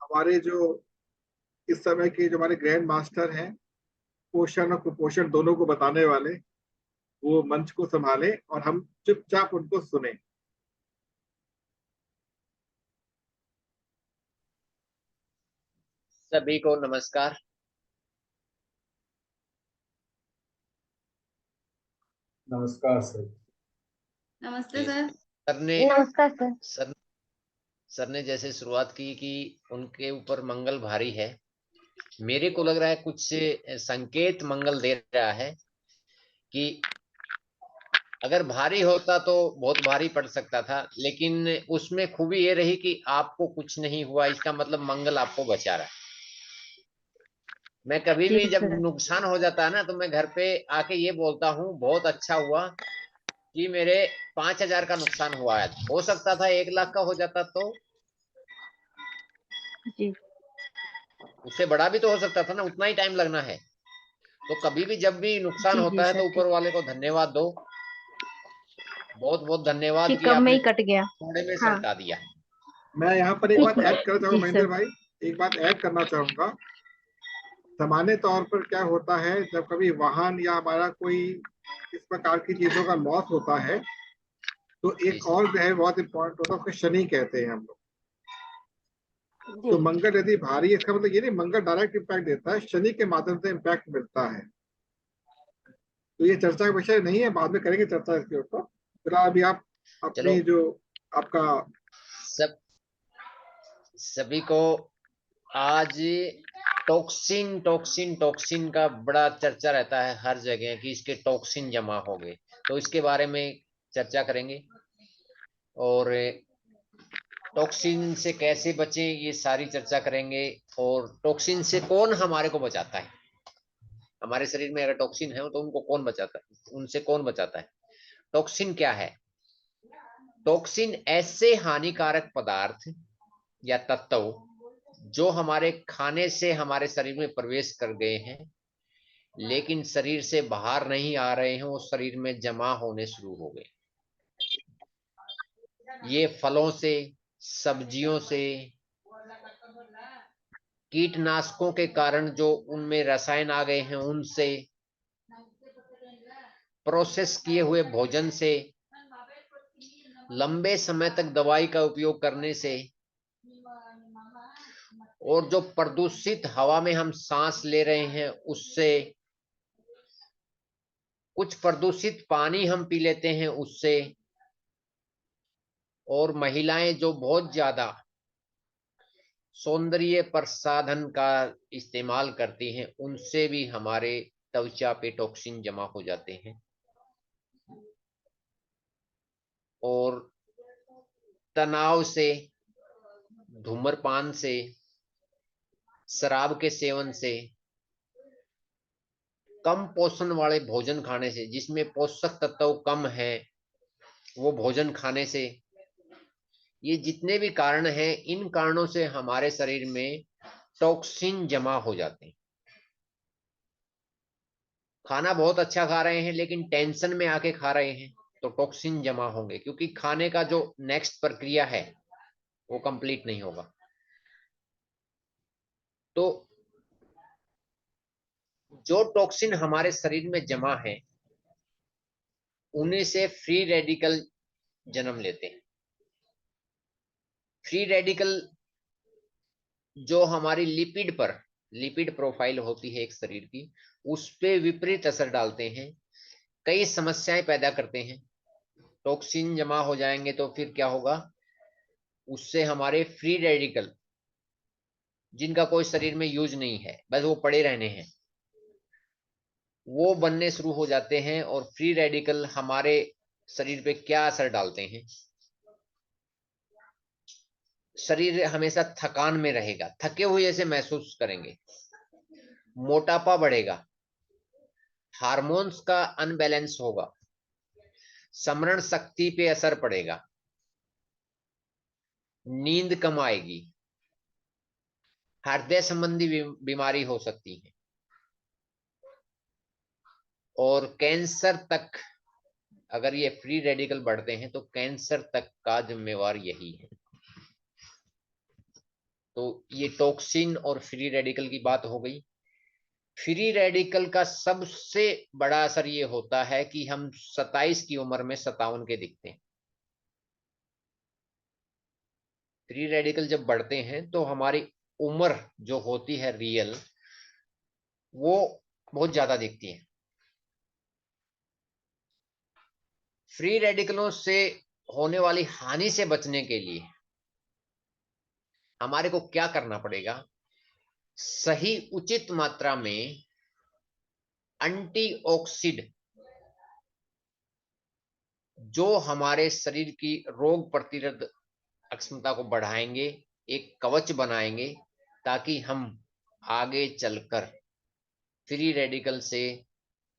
हमारे जो इस समय के जो हमारे ग्रैंड मास्टर हैं, पोषण और कुपोषण दोनों को बताने वाले, वो मंच को संभाले और हम चुपचाप उनको सुने। सभी को नमस्कार। नमस्कार सर। नमस्ते सर। नमस्कार सर। सर ने जैसे शुरुआत की कि उनके ऊपर मंगल भारी है, मेरे को लग रहा है कुछ संकेत मंगल दे रहा है कि अगर भारी होता तो बहुत भारी पड़ सकता था, लेकिन उसमें खूबी ये रही कि आपको कुछ नहीं हुआ। इसका मतलब मंगल आपको बचा रहा है। मैं कभी भी जब नुकसान हो जाता है ना, तो मैं घर पे आके ये बोलता हूँ, बहुत अच्छा हुआ कि मेरे 5,000 का नुकसान हुआ है। हो सकता था 1 लाख का हो जाता, तो जी। उससे बड़ा भी तो हो सकता था ना, उतना ही टाइम लगना है। तो कभी भी जब भी नुकसान जी, होता है तो सर, ऊपर वाले को धन्यवाद दो। बहुत बहुत धन्यवाद कि कब में आपने ही कट गया। थोड़े में हाँ। सलटा दिया। मैं यहाँ पर एक बात ऐड करना चाहूंगा जी महेंद्र सर। भाई, एक बात ऐड करना चाहूंगा। सामान्य तौर पर क्या होता है, जब कभी वाहन या हमारा कोई इस प्रकार की चीजों का लॉस होता है, तो एक और ग्रह बहुत इंपॉर्टेंट होता है, उसको शनि कहते हैं हम लोग। तो मंगल यदि भारी है, इसका मतलब ये नहीं मंगल डायरेक्ट इम्पैक्ट देता है, शनि के माध्यम से इम्पैक्ट मिलता है। तो ये चर्चा का विषय नहीं है, बाद में करेंगे चर्चा इसके ऊपर। फिलहाल अभी आप अपनी जो आपका सभी को आज टॉक्सिन टॉक्सिन टॉक्सिन का बड़ा चर्चा रहता है हर जगह कि इसके टॉक्सिन जमा हो गए, तो इसके बारे में चर्चा करेंगे। और टॉक्सिन से कैसे बचें ये सारी चर्चा करेंगे। और टॉक्सिन से कौन हमारे को बचाता है, हमारे शरीर में अगर टॉक्सिन है तो उनको कौन बचाता है, उनसे कौन बचाता है। टॉक्सिन क्या है? टॉक्सिन ऐसे हानिकारक पदार्थ या तत्व जो हमारे खाने से हमारे शरीर में प्रवेश कर गए हैं, लेकिन शरीर से बाहर नहीं आ रहे हैं, वो शरीर में जमा होने शुरू हो गए। ये फलों से, सब्जियों से, कीटनाशकों के कारण जो उनमें रसायन आ गए हैं उनसे, प्रोसेस किए हुए भोजन से, लंबे समय तक दवाई का उपयोग करने से, और जो प्रदूषित हवा में हम सांस ले रहे हैं उससे, कुछ प्रदूषित पानी हम पी लेते हैं उससे, और महिलाएं जो बहुत ज्यादा सौंदर्य प्रसाधन का इस्तेमाल करती हैं उनसे भी हमारे त्वचा पे टॉक्सिन जमा हो जाते हैं। और तनाव से, धूम्रपान से, शराब के सेवन से, कम पोषण वाले भोजन खाने से, जिसमें पोषक तत्व कम है वो भोजन खाने से, ये जितने भी कारण हैं, इन कारणों से हमारे शरीर में टॉक्सिन जमा हो जाते हैं। खाना बहुत अच्छा खा रहे हैं लेकिन टेंशन में आके खा रहे हैं तो टॉक्सिन जमा होंगे, क्योंकि खाने का जो नेक्स्ट प्रक्रिया है वो कंप्लीट नहीं होगा। तो जो टॉक्सिन हमारे शरीर में जमा है उन्हीं से फ्री रेडिकल जन्म लेते हैं। फ्री रेडिकल जो हमारी लिपिड प्रोफाइल होती है एक शरीर की, उस पे विपरीत असर डालते हैं, कई समस्याएं पैदा करते हैं। टॉक्सिन जमा हो जाएंगे तो फिर क्या होगा, उससे हमारे फ्री रेडिकल जिनका कोई शरीर में यूज नहीं है, बस वो पड़े रहने हैं, वो बनने शुरू हो जाते हैं। और फ्री रेडिकल हमारे शरीर पे क्या असर डालते हैं, शरीर हमेशा थकान में रहेगा, थके हुए जैसे महसूस करेंगे, मोटापा बढ़ेगा, हार्मोन्स का अनबैलेंस होगा, स्मरण शक्ति पे असर पड़ेगा, नींद कम आएगी, हृदय संबंधी बीमारी हो सकती है, और कैंसर तक, अगर ये फ्री रेडिकल बढ़ते हैं तो कैंसर तक का जिम्मेवार यही है। तो ये टॉक्सिन और फ्री रेडिकल की बात हो गई। फ्री रेडिकल का सबसे बड़ा असर ये होता है कि हम 27 की उम्र में 57 के दिखते हैं। फ्री रेडिकल जब बढ़ते हैं तो हमारी उम्र जो होती है रियल, वो बहुत ज्यादा दिखती है। फ्री रेडिकलों से होने वाली हानि से बचने के लिए हमारे को क्या करना पड़ेगा? सही उचित मात्रा में एंटीऑक्सीड, जो हमारे शरीर की रोग प्रतिरोधक क्षमता को बढ़ाएंगे, एक कवच बनाएंगे, ताकि हम आगे चलकर फ्री रेडिकल से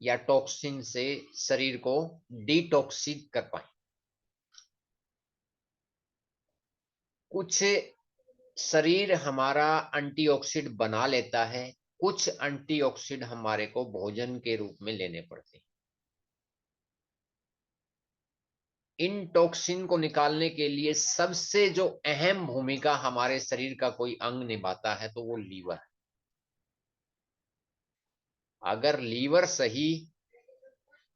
या टॉक्सिन से शरीर को डिटॉक्सिक कर पाए। कुछ शरीर हमारा एंटीऑक्सीडेंट बना लेता है, कुछ एंटीऑक्सीडेंट हमारे को भोजन के रूप में लेने पड़ते हैं। इन टॉक्सिन को निकालने के लिए सबसे जो अहम भूमिका हमारे शरीर का कोई अंग निभाता है तो वो लीवर है। अगर लीवर सही,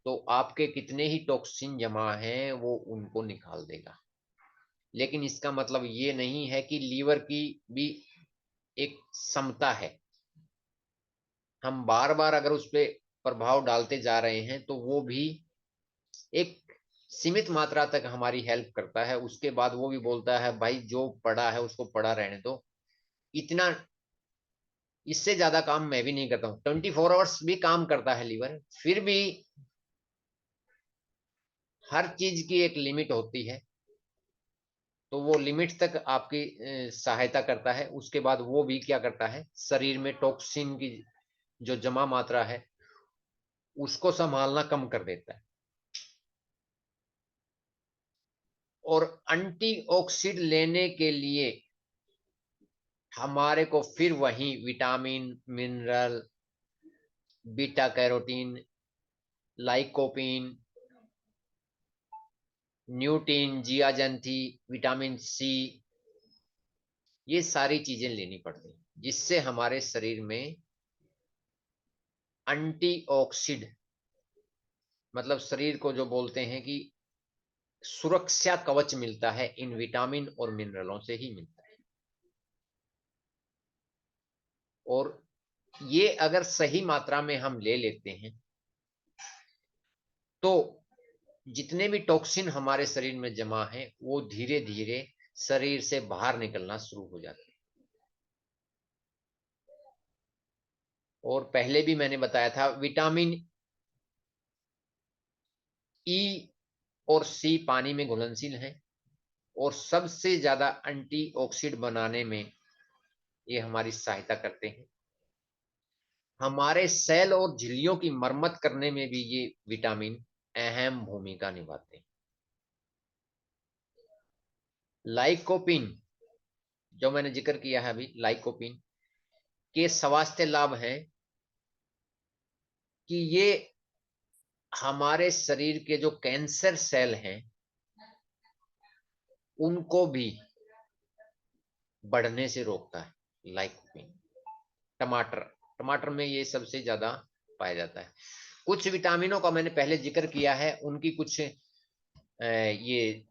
तो आपके कितने ही टॉक्सिन जमा हैं वो उनको निकाल देगा। लेकिन इसका मतलब ये नहीं है कि लीवर की भी एक क्षमता है। हम बार बार अगर उस पर प्रभाव डालते जा रहे हैं तो वो भी एक सीमित मात्रा तक हमारी हेल्प करता है। उसके बाद वो भी बोलता है भाई जो पड़ा है उसको पड़ा रहने दो, इतना, इससे ज्यादा काम मैं भी नहीं करता हूँ। 24 आवर्स भी काम करता है लीवर, फिर भी हर चीज की एक लिमिट होती है। तो वो लिमिट तक आपकी सहायता करता है। उसके बाद वो भी क्या करता है, शरीर में टॉक्सिन की जो जमा मात्रा है उसको संभालना कम कर देता है। और एंटीऑक्सीडेंट लेने के लिए हमारे को फिर वही vitamin, mineral, beta carotene, lycopene, lutein, zeaxanthin, vitamin C, ये सारी चीजें लेनी पड़ती हैं, जिससे हमारे शरीर में एंटीऑक्सीडेंट, मतलब शरीर को जो बोलते हैं कि सुरक्षा कवच मिलता है, इन विटामिन और मिनरलों से ही मिलता है। और ये अगर सही मात्रा में हम ले लेते हैं तो जितने भी टॉक्सिन हमारे शरीर में जमा है वो धीरे धीरे शरीर से बाहर निकलना शुरू हो जाते हैं। और पहले भी मैंने बताया था, विटामिन ई और सी पानी में घुलनशील हैं और सबसे ज्यादा एंटीऑक्सीडेंट बनाने में ये हमारी सहायता करते हैं। हमारे सेल और झिल्लियों की मरम्मत करने में भी ये विटामिन अहम भूमिका निभाते हैं। लाइकोपिन, जो मैंने जिक्र किया है अभी, लाइकोपिन के स्वास्थ्य लाभ हैं कि ये हमारे शरीर के जो कैंसर सेल हैं उनको भी बढ़ने से रोकता है लाइकोपिन। टमाटर, टमाटर में ये सबसे ज्यादा पाया जाता है। कुछ विटामिनों का मैंने पहले जिक्र किया है, उनकी कुछ ये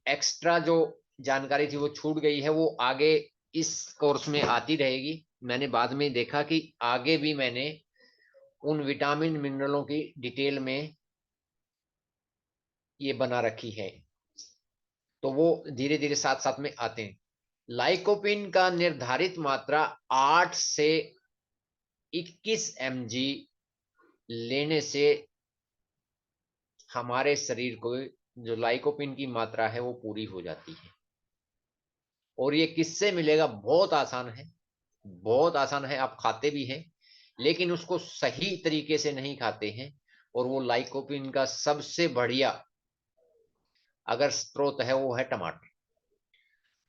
एक्स्ट्रा जो जानकारी थी वो छूट गई है, वो आगे इस कोर्स में आती रहेगी। मैंने बाद में देखा कि आगे भी मैंने उन विटामिन मिनरलों की डिटेल में ये बना रखी है, तो वो धीरे धीरे साथ साथ में आते हैं। लाइकोपिन का निर्धारित मात्रा 8 से 21 mg लेने से हमारे शरीर को जो लाइकोपिन की मात्रा है वो पूरी हो जाती है। और ये किससे मिलेगा? बहुत आसान है, बहुत आसान है। आप खाते भी हैं लेकिन उसको सही तरीके से नहीं खाते हैं। और वो लाइकोपिन का सबसे बढ़िया अगर स्रोत है वो है टमाटर।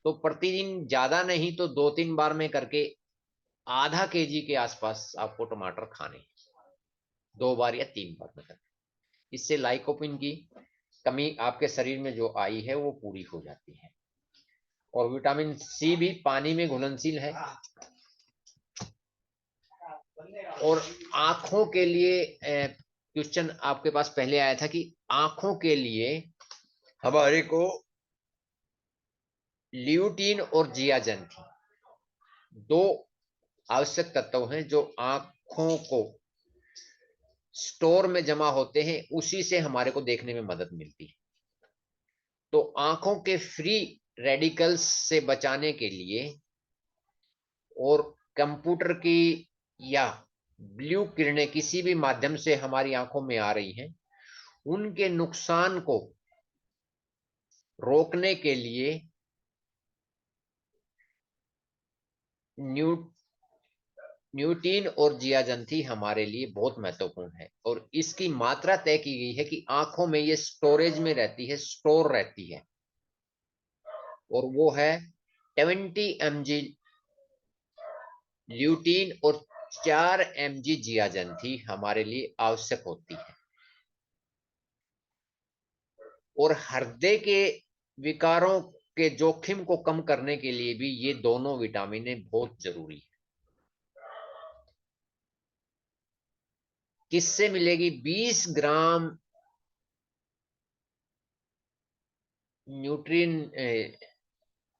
तो प्रतिदिन ज्यादा नहीं तो 2-3 बार में करके आधा केजी के आसपास आपको टमाटर खाने, 2 बार या 3 बार में करके। इससे लाइकोपिन की कमी आपके शरीर में जो आई है वो पूरी हो जाती है। और विटामिन सी भी पानी में घुलनशील है। और आंखों के लिए क्वेश्चन आपके पास पहले आया था कि आंखों के लिए हमारे को ल्यूटीन और जियाजंथी दो आवश्यक तत्व हैं जो आंखों को स्टोर में जमा होते हैं, उसी से हमारे को देखने में मदद मिलती है। तो आंखों के फ्री रेडिकल्स से बचाने के लिए और कंप्यूटर की या ब्लू किरणें किसी भी माध्यम से हमारी आंखों में आ रही हैं, उनके नुकसान को रोकने के लिए न्यूटीन और जियाजंथी हमारे लिए बहुत महत्वपूर्ण है। और इसकी मात्रा तय की गई है कि आंखों में ये स्टोरेज में रहती है, स्टोर रहती है, और वो है 20 mg ल्यूटीन और 4 mg जियाजंथी हमारे लिए आवश्यक होती है। और हृदय के विकारों के जोखिम को कम करने के लिए भी ये दोनों विटामिन बहुत जरूरी है। किससे मिलेगी? 20 ग्राम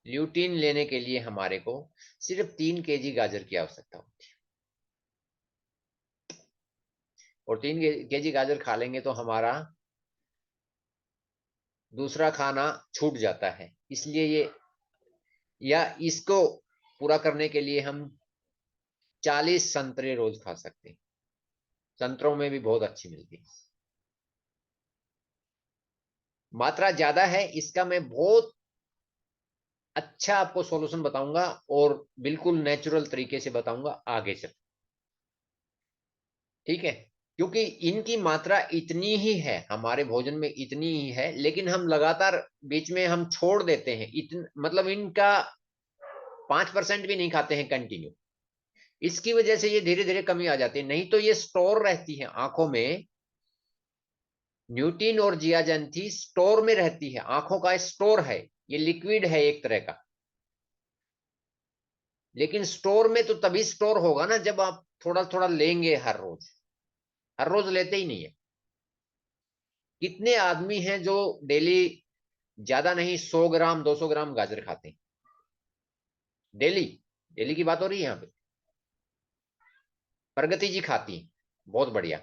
ल्यूटीन लेने के लिए हमारे को सिर्फ 3 kg गाजर की आवश्यकता होती है। और 3 kg गाजर खा लेंगे तो हमारा दूसरा खाना छूट जाता है। इसलिए ये, या इसको पूरा करने के लिए हम 40 संतरे रोज खा सकते हैं। संतरों में भी बहुत अच्छी मिलती है, मात्रा ज्यादा है। इसका मैं बहुत अच्छा आपको सॉल्यूशन बताऊंगा और बिल्कुल नेचुरल तरीके से बताऊंगा आगे चल, ठीक है? क्योंकि इनकी मात्रा इतनी ही है, हमारे भोजन में इतनी ही है, लेकिन हम लगातार बीच में हम छोड़ देते हैं। मतलब इनका 5% भी नहीं खाते हैं कंटिन्यू। इसकी वजह से ये धीरे धीरे कमी आ जाती है। नहीं तो ये स्टोर रहती है आंखों में। न्यूटीन और जियाजंथी स्टोर में रहती है, आंखों का स्टोर है, ये लिक्विड है एक तरह का। लेकिन स्टोर में तो तभी स्टोर होगा ना जब आप थोड़ा थोड़ा लेंगे हर रोज। हर रोज लेते ही नहीं है। कितने आदमी हैं जो डेली ज्यादा नहीं 100 ग्राम 200 ग्राम गाजर खाते हैं डेली? डेली की बात हो रही है यहाँ पे। प्रगति जी खाती हैं, बहुत बढ़िया।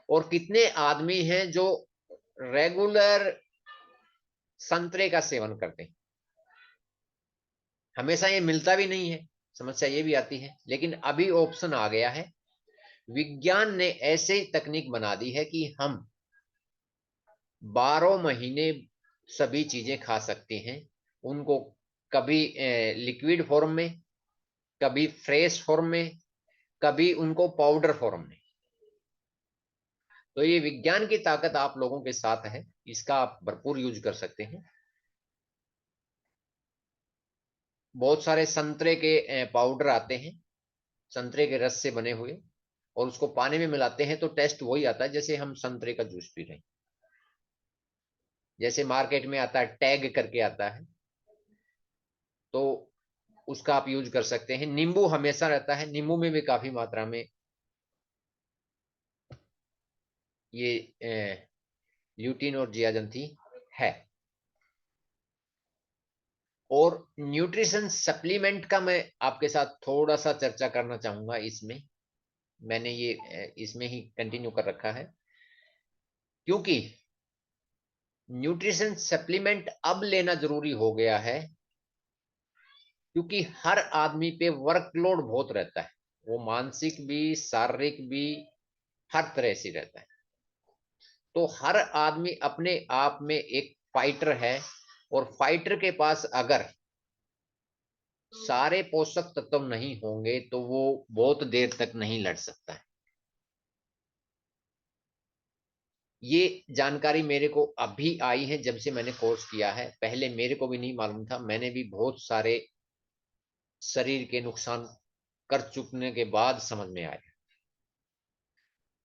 और कितने आदमी हैं जो रेगुलर संतरे का सेवन करते हैं? हमेशा ये मिलता भी नहीं है, समस्या ये भी आती है। लेकिन अभी ऑप्शन आ गया है, विज्ञान ने ऐसे तकनीक बना दी है कि हम 12 महीने सभी चीजें खा सकते हैं। उनको कभी लिक्विड फॉर्म में, कभी फ्रेश फॉर्म में, कभी उनको पाउडर फॉर्म में। तो ये विज्ञान की ताकत आप लोगों के साथ है, इसका आप भरपूर यूज कर सकते हैं। बहुत सारे संतरे के पाउडर आते हैं, संतरे के रस से बने हुए, और उसको पानी में मिलाते हैं तो टेस्ट वही आता है जैसे हम संतरे का जूस पी रहे हैं। जैसे मार्केट में आता है, टैग करके आता है, तो उसका आप यूज कर सकते हैं। नींबू हमेशा रहता है, नींबू में भी काफी मात्रा में ये ल्यूटीन और जियाजंथी है। और न्यूट्रिशन सप्लीमेंट का मैं आपके साथ थोड़ा सा चर्चा करना चाहूंगा। इसमें मैंने ये इसमें ही कंटिन्यू कर रखा है, क्योंकि न्यूट्रिशन सप्लीमेंट अब लेना जरूरी हो गया है, क्योंकि हर आदमी पे वर्कलोड बहुत रहता है। वो मानसिक भी, शारीरिक भी, हर तरह से रहता है। तो हर आदमी अपने आप में एक फाइटर है, और फाइटर के पास अगर सारे पोषक तत्व नहीं होंगे तो वो बहुत देर तक नहीं लड़ सकता है। ये जानकारी मेरे को अभी आई है जब से मैंने कोर्स किया है। पहले मेरे को भी नहीं मालूम था। मैंने भी बहुत सारे शरीर के नुकसान कर चुकने के बाद समझ में आया।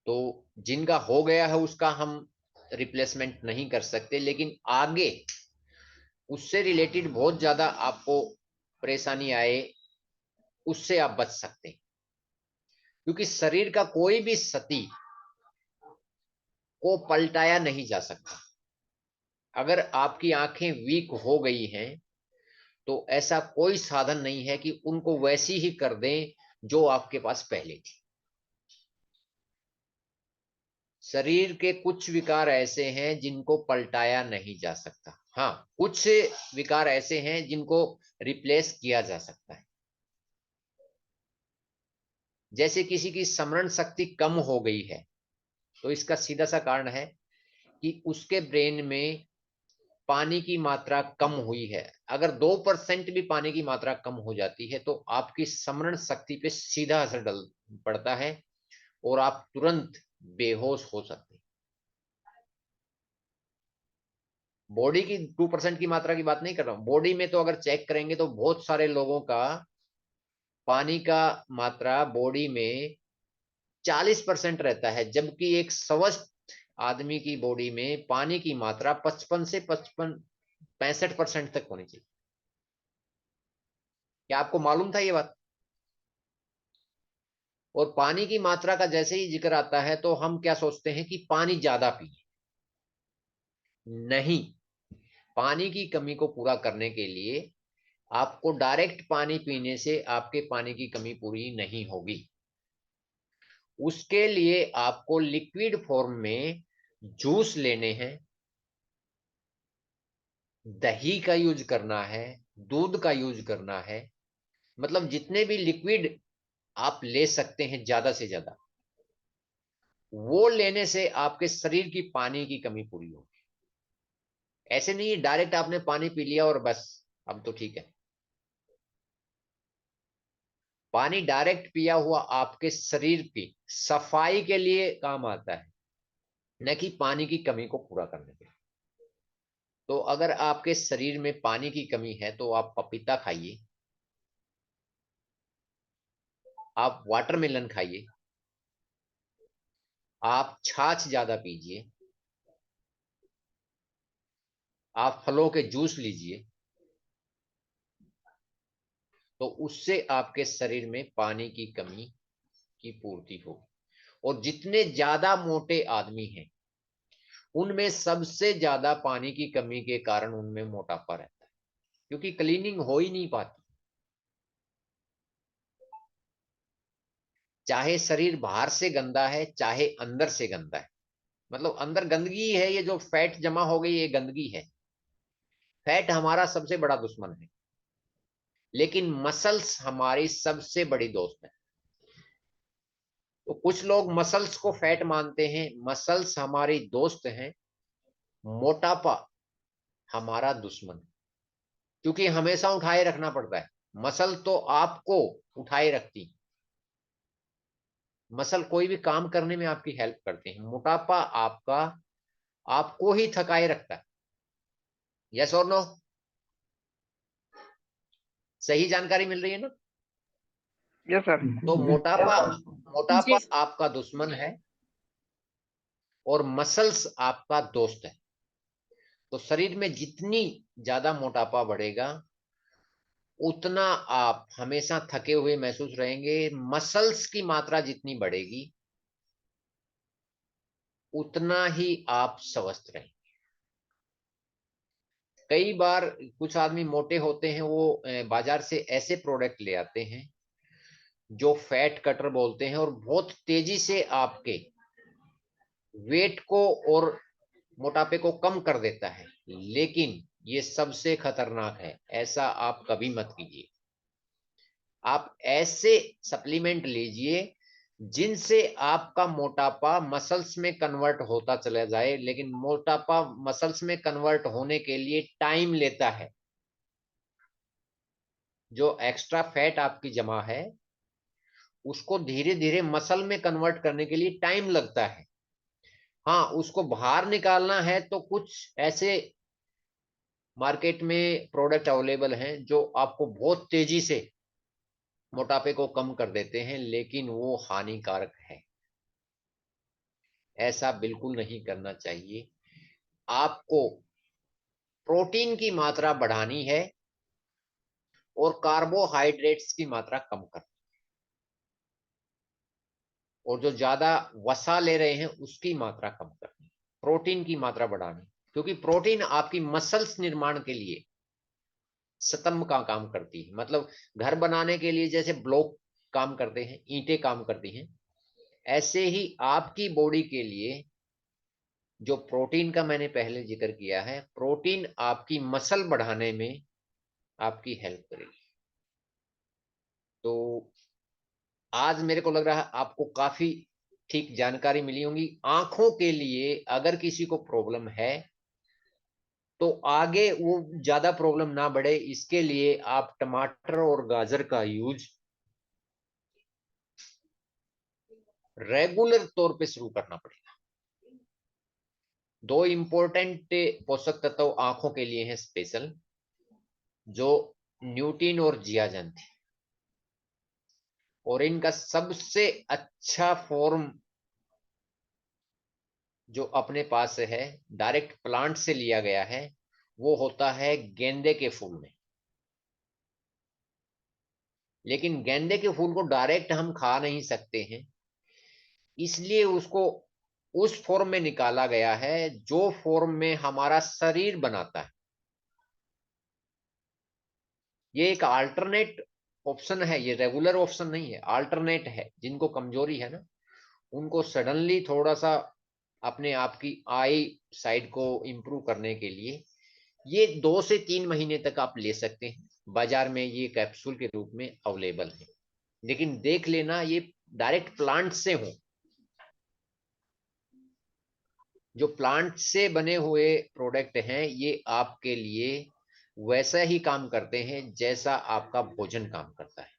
तो जिनका हो गया है उसका हम रिप्लेसमेंट नहीं कर सकते, लेकिन आगे उससे रिलेटेड बहुत ज्यादा आपको परेशानी आए, उससे आप बच सकते हैं। क्योंकि शरीर का कोई भी स्थिति को पलटाया नहीं जा सकता। अगर आपकी आंखें वीक हो गई हैं तो ऐसा कोई साधन नहीं है कि उनको वैसी ही कर दें जो आपके पास पहले थी। शरीर के कुछ विकार ऐसे हैं जिनको पलटाया नहीं जा सकता। हाँ, कुछ विकार ऐसे हैं जिनको रिप्लेस किया जा सकता है। जैसे किसी की स्मरण शक्ति कम हो गई है तो इसका सीधा सा कारण है कि उसके ब्रेन में पानी की मात्रा कम हुई है। अगर 2% भी पानी की मात्रा कम हो जाती है तो आपकी स्मरण शक्ति पे सीधा असर डल पड़ता है और आप तुरंत बेहोश हो सकते हैं। बॉडी की 2% की मात्रा की बात नहीं कर रहा हूं, बॉडी में तो अगर चेक करेंगे तो बहुत सारे लोगों का पानी का मात्रा बॉडी में 40% रहता है, जबकि एक स्वस्थ आदमी की बॉडी में पानी की मात्रा 55 से 65% तक होनी चाहिए। क्या आपको मालूम था ये बात? और पानी की मात्रा का जैसे ही जिक्र आता है तो हम क्या सोचते हैं कि पानी ज्यादा पिए। नहीं, पानी की कमी को पूरा करने के लिए आपको डायरेक्ट पानी पीने से आपके पानी की कमी पूरी नहीं होगी। उसके लिए आपको लिक्विड फॉर्म में जूस लेने हैं, दही का यूज करना है, दूध का यूज करना है। मतलब जितने भी लिक्विड आप ले सकते हैं ज्यादा से ज्यादा, वो लेने से आपके शरीर की पानी की कमी पूरी होगी। ऐसे नहीं डायरेक्ट आपने पानी पी लिया और बस अब तो ठीक है। पानी डायरेक्ट पिया हुआ आपके शरीर की सफाई के लिए काम आता है, न कि पानी की कमी को पूरा करने के लिए। तो अगर आपके शरीर में पानी की कमी है तो आप पपीता खाइए, आप वाटरमेलन खाइए, आप छाछ ज्यादा पीजिए, आप फलों के जूस लीजिए, तो उससे आपके शरीर में पानी की कमी की पूर्ति होगी। और जितने ज्यादा मोटे आदमी हैं उनमें सबसे ज्यादा पानी की कमी के कारण उनमें मोटापा रहता है, क्योंकि क्लीनिंग हो ही नहीं पाती। चाहे शरीर बाहर से गंदा है चाहे अंदर से गंदा है, मतलब अंदर गंदगी है, ये जो फैट जमा हो गई ये गंदगी है। फैट हमारा सबसे बड़ा दुश्मन है, लेकिन मसल्स हमारी सबसे बड़ी दोस्त है। तो कुछ लोग मसल्स को फैट मानते हैं, मसल्स हमारी दोस्त हैं, मोटापा हमारा दुश्मन है। क्योंकि हमेशा उठाए रखना पड़ता है। मसल तो आपको उठाए रखती है, मसल कोई भी काम करने में आपकी हेल्प करते हैं। मोटापा आपको ही थकाए रखता है। यस और नो? सही जानकारी मिल रही है ना? Yes sir. तो मोटापा जी। मोटापा आपका दुश्मन है और मसल्स आपका दोस्त है। तो शरीर में जितनी ज्यादा मोटापा बढ़ेगा उतना आप हमेशा थके हुए महसूस रहेंगे। मसल्स की मात्रा जितनी बढ़ेगी उतना ही आप स्वस्थ रहेंगे। कई बार कुछ आदमी मोटे होते हैं, वो बाजार से ऐसे प्रोडक्ट ले आते हैं जो फैट कटर बोलते हैं और बहुत तेजी से आपके वेट को और मोटापे को कम कर देता है। लेकिन ये सबसे खतरनाक है, ऐसा आप कभी मत कीजिए। आप ऐसे सप्लीमेंट लीजिए जिनसे आपका मोटापा मसल्स में कन्वर्ट होता चला जाए। लेकिन मोटापा मसल्स में कन्वर्ट होने के लिए टाइम लेता है। जो एक्स्ट्रा फैट आपकी जमा है उसको धीरे धीरे मसल में कन्वर्ट करने के लिए टाइम लगता है। हाँ, उसको बाहर निकालना है तो कुछ ऐसे मार्केट में प्रोडक्ट अवेलेबल हैं जो आपको बहुत तेजी से मोटापे को कम कर देते हैं, लेकिन वो हानिकारक है। ऐसा बिल्कुल नहीं करना चाहिए। आपको प्रोटीन की मात्रा बढ़ानी है और कार्बोहाइड्रेट्स की मात्रा कम करनी, और जो ज्यादा वसा ले रहे हैं उसकी मात्रा कम करनी, प्रोटीन की मात्रा बढ़ानी, क्योंकि प्रोटीन आपकी मसल्स निर्माण के लिए स्तंभ का काम करती है। मतलब घर बनाने के लिए जैसे ब्लॉक काम करते हैं, ईंटें काम करती हैं, ऐसे ही आपकी बॉडी के लिए जो प्रोटीन का मैंने पहले जिक्र किया है, प्रोटीन आपकी मसल बढ़ाने में आपकी हेल्प करेगी। तो आज मेरे को लग रहा है आपको काफी ठीक जानकारी मिली होगी। आंखों के लिए अगर किसी को प्रॉब्लम है तो आगे वो ज्यादा प्रॉब्लम ना बढ़े, इसके लिए आप टमाटर और गाजर का यूज रेगुलर तौर पे शुरू करना पड़ेगा। दो इंपॉर्टेंट पोषक तत्व आंखों के लिए हैं स्पेशल, जो न्यूटिन और जियाजन थे, और इनका सबसे अच्छा फॉर्म जो अपने पास है, डायरेक्ट प्लांट से लिया गया है, वो होता है गेंदे के फूल में। लेकिन गेंदे के फूल को डायरेक्ट हम खा नहीं सकते हैं, इसलिए उसको उस फॉर्म में निकाला गया है जो फॉर्म में हमारा शरीर बनाता है। ये एक अल्टरनेट ऑप्शन है, ये रेगुलर ऑप्शन नहीं है, अल्टरनेट है। जिनको कमजोरी है ना, उनको सडनली थोड़ा सा अपने आप की आई साइड को इंप्रूव करने के लिए ये 2 से 3 महीने तक आप ले सकते हैं। बाजार में ये कैप्सूल के रूप में अवेलेबल है, लेकिन देख लेना ये डायरेक्ट प्लांट से हो। जो प्लांट से बने हुए प्रोडक्ट हैं ये आपके लिए वैसा ही काम करते हैं जैसा आपका भोजन काम करता है।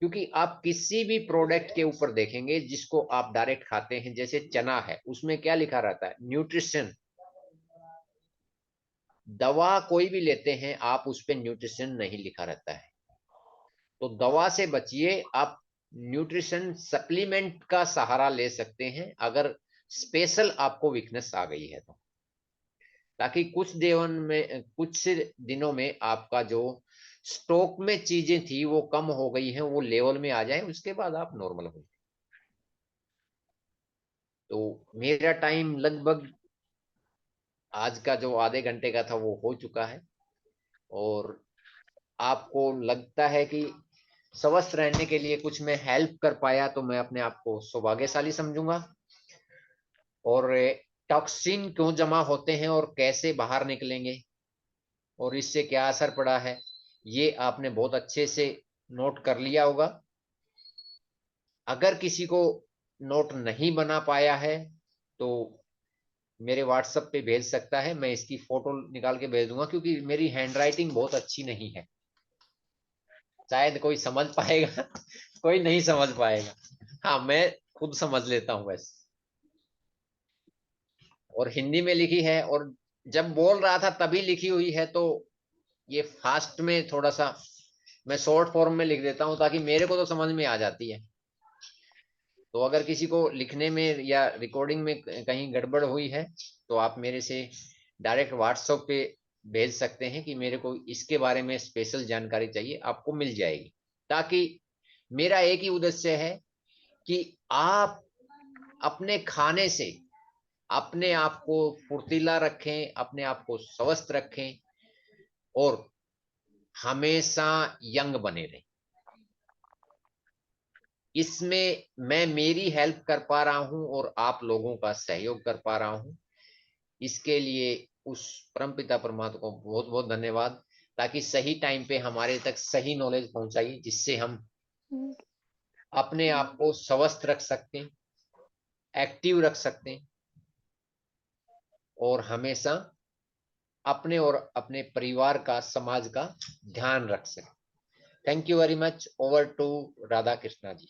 क्योंकि आप किसी भी प्रोडक्ट के ऊपर देखेंगे जिसको आप डायरेक्ट खाते हैं, जैसे चना है, उसमें क्या लिखा रहता है? न्यूट्रिशन। दवा कोई भी लेते हैं आप, उस पर न्यूट्रिशन नहीं लिखा रहता है। तो दवा से बचिए, आप न्यूट्रिशन सप्लीमेंट का सहारा ले सकते हैं अगर स्पेशल आपको वीकनेस आ गई है तो, ताकि कुछ दिनों में आपका जो स्टॉक में चीजें थी वो कम हो गई हैं, वो लेवल में आ जाए, उसके बाद आप नॉर्मल हो। तो मेरा टाइम लगभग आज का जो आधे घंटे का था वो हो चुका है, और आपको लगता है कि स्वस्थ रहने के लिए कुछ मैं हेल्प कर पाया तो मैं अपने आप को सौभाग्यशाली समझूंगा। और टॉक्सिन क्यों जमा होते हैं और कैसे बाहर निकलेंगे और इससे क्या असर पड़ा है, ये आपने बहुत अच्छे से नोट कर लिया होगा। अगर किसी को नोट नहीं बना पाया है तो मेरे व्हाट्सएप पे भेज सकता है, मैं इसकी फोटो निकाल के भेज दूंगा, क्योंकि मेरी हैंडराइटिंग बहुत अच्छी नहीं है। शायद कोई समझ पाएगा कोई नहीं समझ पाएगा, हाँ मैं खुद समझ लेता हूँ वैसे। और हिंदी में लिखी है, और जब बोल रहा था तभी लिखी हुई है, तो ये फास्ट में थोड़ा सा मैं शॉर्ट फॉर्म में लिख देता हूँ ताकि मेरे को तो समझ में आ जाती है। तो अगर किसी को लिखने में या रिकॉर्डिंग में कहीं गड़बड़ हुई है तो आप मेरे से डायरेक्ट व्हाट्सएप पे भेज सकते हैं कि मेरे को इसके बारे में स्पेशल जानकारी चाहिए, आपको मिल जाएगी। ताकि मेरा एक ही उद्देश्य है कि आप अपने खाने से अपने आप को फुर्तीला रखें, अपने आप को स्वस्थ रखें और हमेशा यंग बने रहें। इसमें मैं मेरी हेल्प कर पा रहा हूं और आप लोगों का सहयोग कर पा रहा हूं, इसके लिए उस परमपिता परमात्मा को बहुत बहुत धन्यवाद, ताकि सही टाइम पे हमारे तक सही नॉलेज पहुंचाई, जिससे हम अपने आप को स्वस्थ रख सकते हैं, एक्टिव रख सकते हैं और हमेशा अपने और अपने परिवार का, समाज का ध्यान रख सकें। Thank you very much. Over to Radha Krishna ji.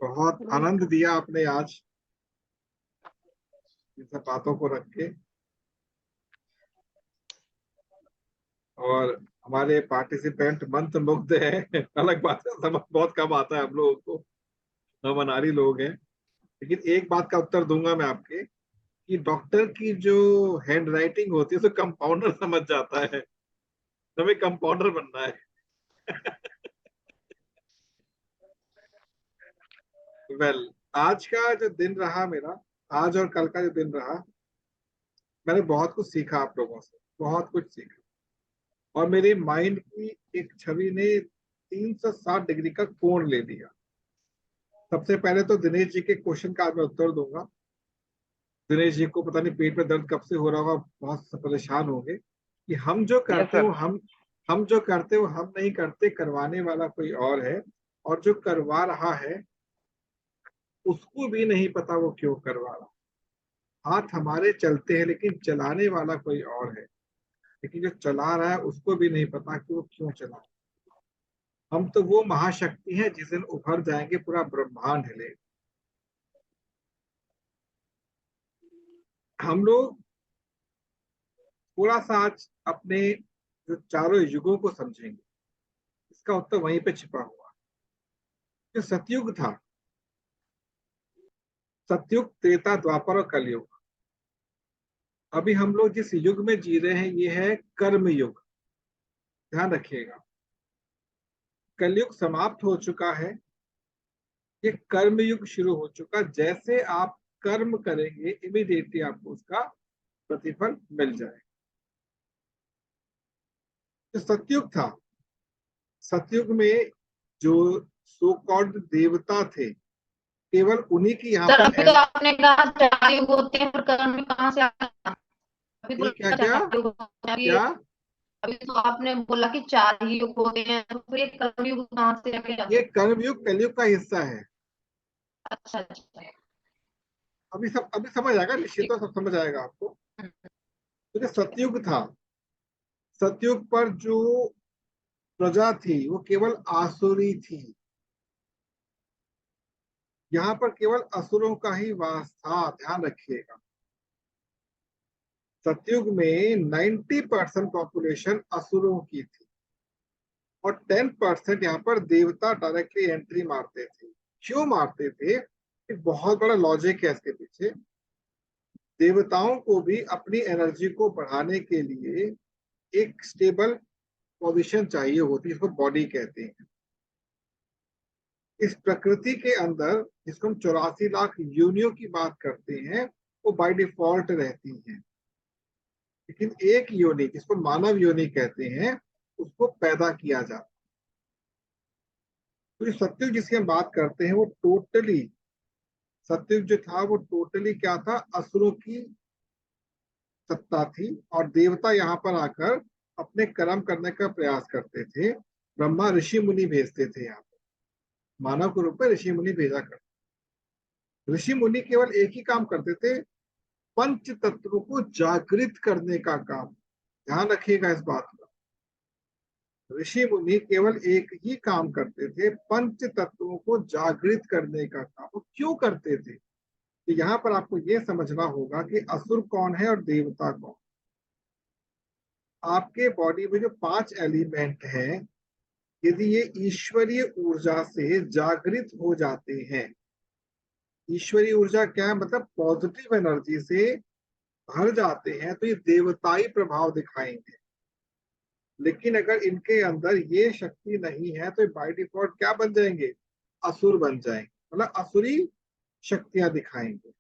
बहुत आनंद दिया आपने आज इन सब बातों को रख के, और हमारे पार्टिसिपेंट मंत्रमुग्ध हैं। अलग बात है, समझ बहुत कम आता है हम लोगों को, हम अनाड़ी लोग हैं। लेकिन एक बात का उत्तर दूंगा मैं आपके, कि डॉक्टर की जो हैंड राइटिंग होती है तो कंपाउंडर समझ जाता है, हमें कंपाउंडर बनना है। वेल, आज का जो दिन रहा मेरा, आज और कल का जो दिन रहा, मैंने बहुत कुछ सीखा आप लोगों से, बहुत कुछ सीखा। और मेरे माइंड की एक छवि ने 360 डिग्री का कोण ले लिया। सबसे पहले तो दिनेश जी के क्वेश्चन का आज मैं उत्तर दूंगा। दिनेश जी को पता नहीं पेट में दर्द कब से हो रहा होगा, बहुत परेशान होंगे कि हम जो करते हो, हम जो करते हो हम नहीं करते, करवाने वाला कोई और है, और जो करवा रहा है उसको भी नहीं पता वो क्यों करवा रहा। हाथ हमारे चलते हैं लेकिन चलाने वाला कोई और है, लेकिन जो चला रहा है उसको भी नहीं पता कि वो क्यों चला। हम तो वो महाशक्ति है जिस दिन उभर जाएंगे पूरा ब्रह्मांड हिले। हम लोग थोड़ा सा आज अपने जो चारों युगों को समझेंगे, इसका उत्तर वहीं पे छिपा हुआ। जो सतयुग था, सतयुग, त्रेता, द्वापर और कलयुग। अभी हम लोग जिस युग में जी रहे हैं ये है कर्म युग, ध्यान रखिएगा। कलयुग समाप्त हो चुका है, ये कर्म युग शुरू हो चुका। जैसे आप कर्म करेंगे इमीडिएटली आपको उसका प्रतिफल मिल जाए। जो सतयुग था, सतयुग में जो सो कॉल्ड देवता थे, केवल उन्हीं की यहाँ सर पर अभी तो आपने कहा 4 युग होते हैं, पर कर्म में कहाँ से आता है? अभी क्या बोला क्या 4 युग होते हैं, क्या अभी तो आपने बोला कि 4 ही युग होते हैं, तो फिर ये कर्म युग कहाँ से आके आ ये सकता कर्मयुग कलयुग का हिस्सा है। है? अच्छा अच्छा। अभी समझ आएगा, निश्चित ठीक। तो सब समझ आएगा आपको। तो जो सतयुग था, सतयुग पर जो प्रजा थी वो केवल आसुरी थी। यहाँ पर केवल असुरों का ही वास था, ध्यान रखिएगा। सतयुग में 90% पॉपुलेशन असुरों की थी और 10% यहाँ पर देवता डायरेक्टली एंट्री मारते थे। क्यों मारते थे? एक बहुत बड़ा लॉजिक है इसके पीछे। देवताओं को भी अपनी एनर्जी को बढ़ाने के लिए एक स्टेबल पोजीशन चाहिए होती है, इसको बॉडी कहते हैं। इस प्रकृति के अंदर जिसको हम 84 लाख योनियों की बात करते हैं, वो बाय डिफॉल्ट रहती हैं, लेकिन एक योनि जिसको मानव योनि कहते हैं उसको पैदा किया जाता। तो सत्युग जिसकी हम बात करते हैं वो टोटली, सत्युग जो था वो टोटली क्या था, असुरों की सत्ता थी। और देवता यहाँ पर आकर अपने कर्म करने का प्रयास करते थे। ब्रह्मा ऋषि मुनि भेजते थे, यहाँ पर मानव के रूप में ऋषि मुनि भेजा करते। ऋषि मुनि केवल एक ही काम करते थे, पंच तत्वों को जागृत करने का काम। ध्यान रखिएगा इस बात का। ऋषि मुनि केवल एक ही काम करते थे, पंच तत्वों को जागृत करने का काम। वो क्यों करते थे? तो यहाँ पर आपको यह समझना होगा कि असुर कौन है और देवता कौन। आपके बॉडी में जो 5 एलिमेंट हैं, यदि ये ईश्वरीय ऊर्जा से जागृत हो जाते हैं, ईश्वरीय ऊर्जा क्या है, मतलब पॉजिटिव एनर्जी से भर जाते हैं, तो ये देवताई प्रभाव दिखाएंगे। लेकिन अगर इनके अंदर ये शक्ति नहीं है तो बाय डिफॉल्ट क्या बन जाएंगे, असुर बन जाएंगे, मतलब असुरी शक्तियां दिखाएंगे।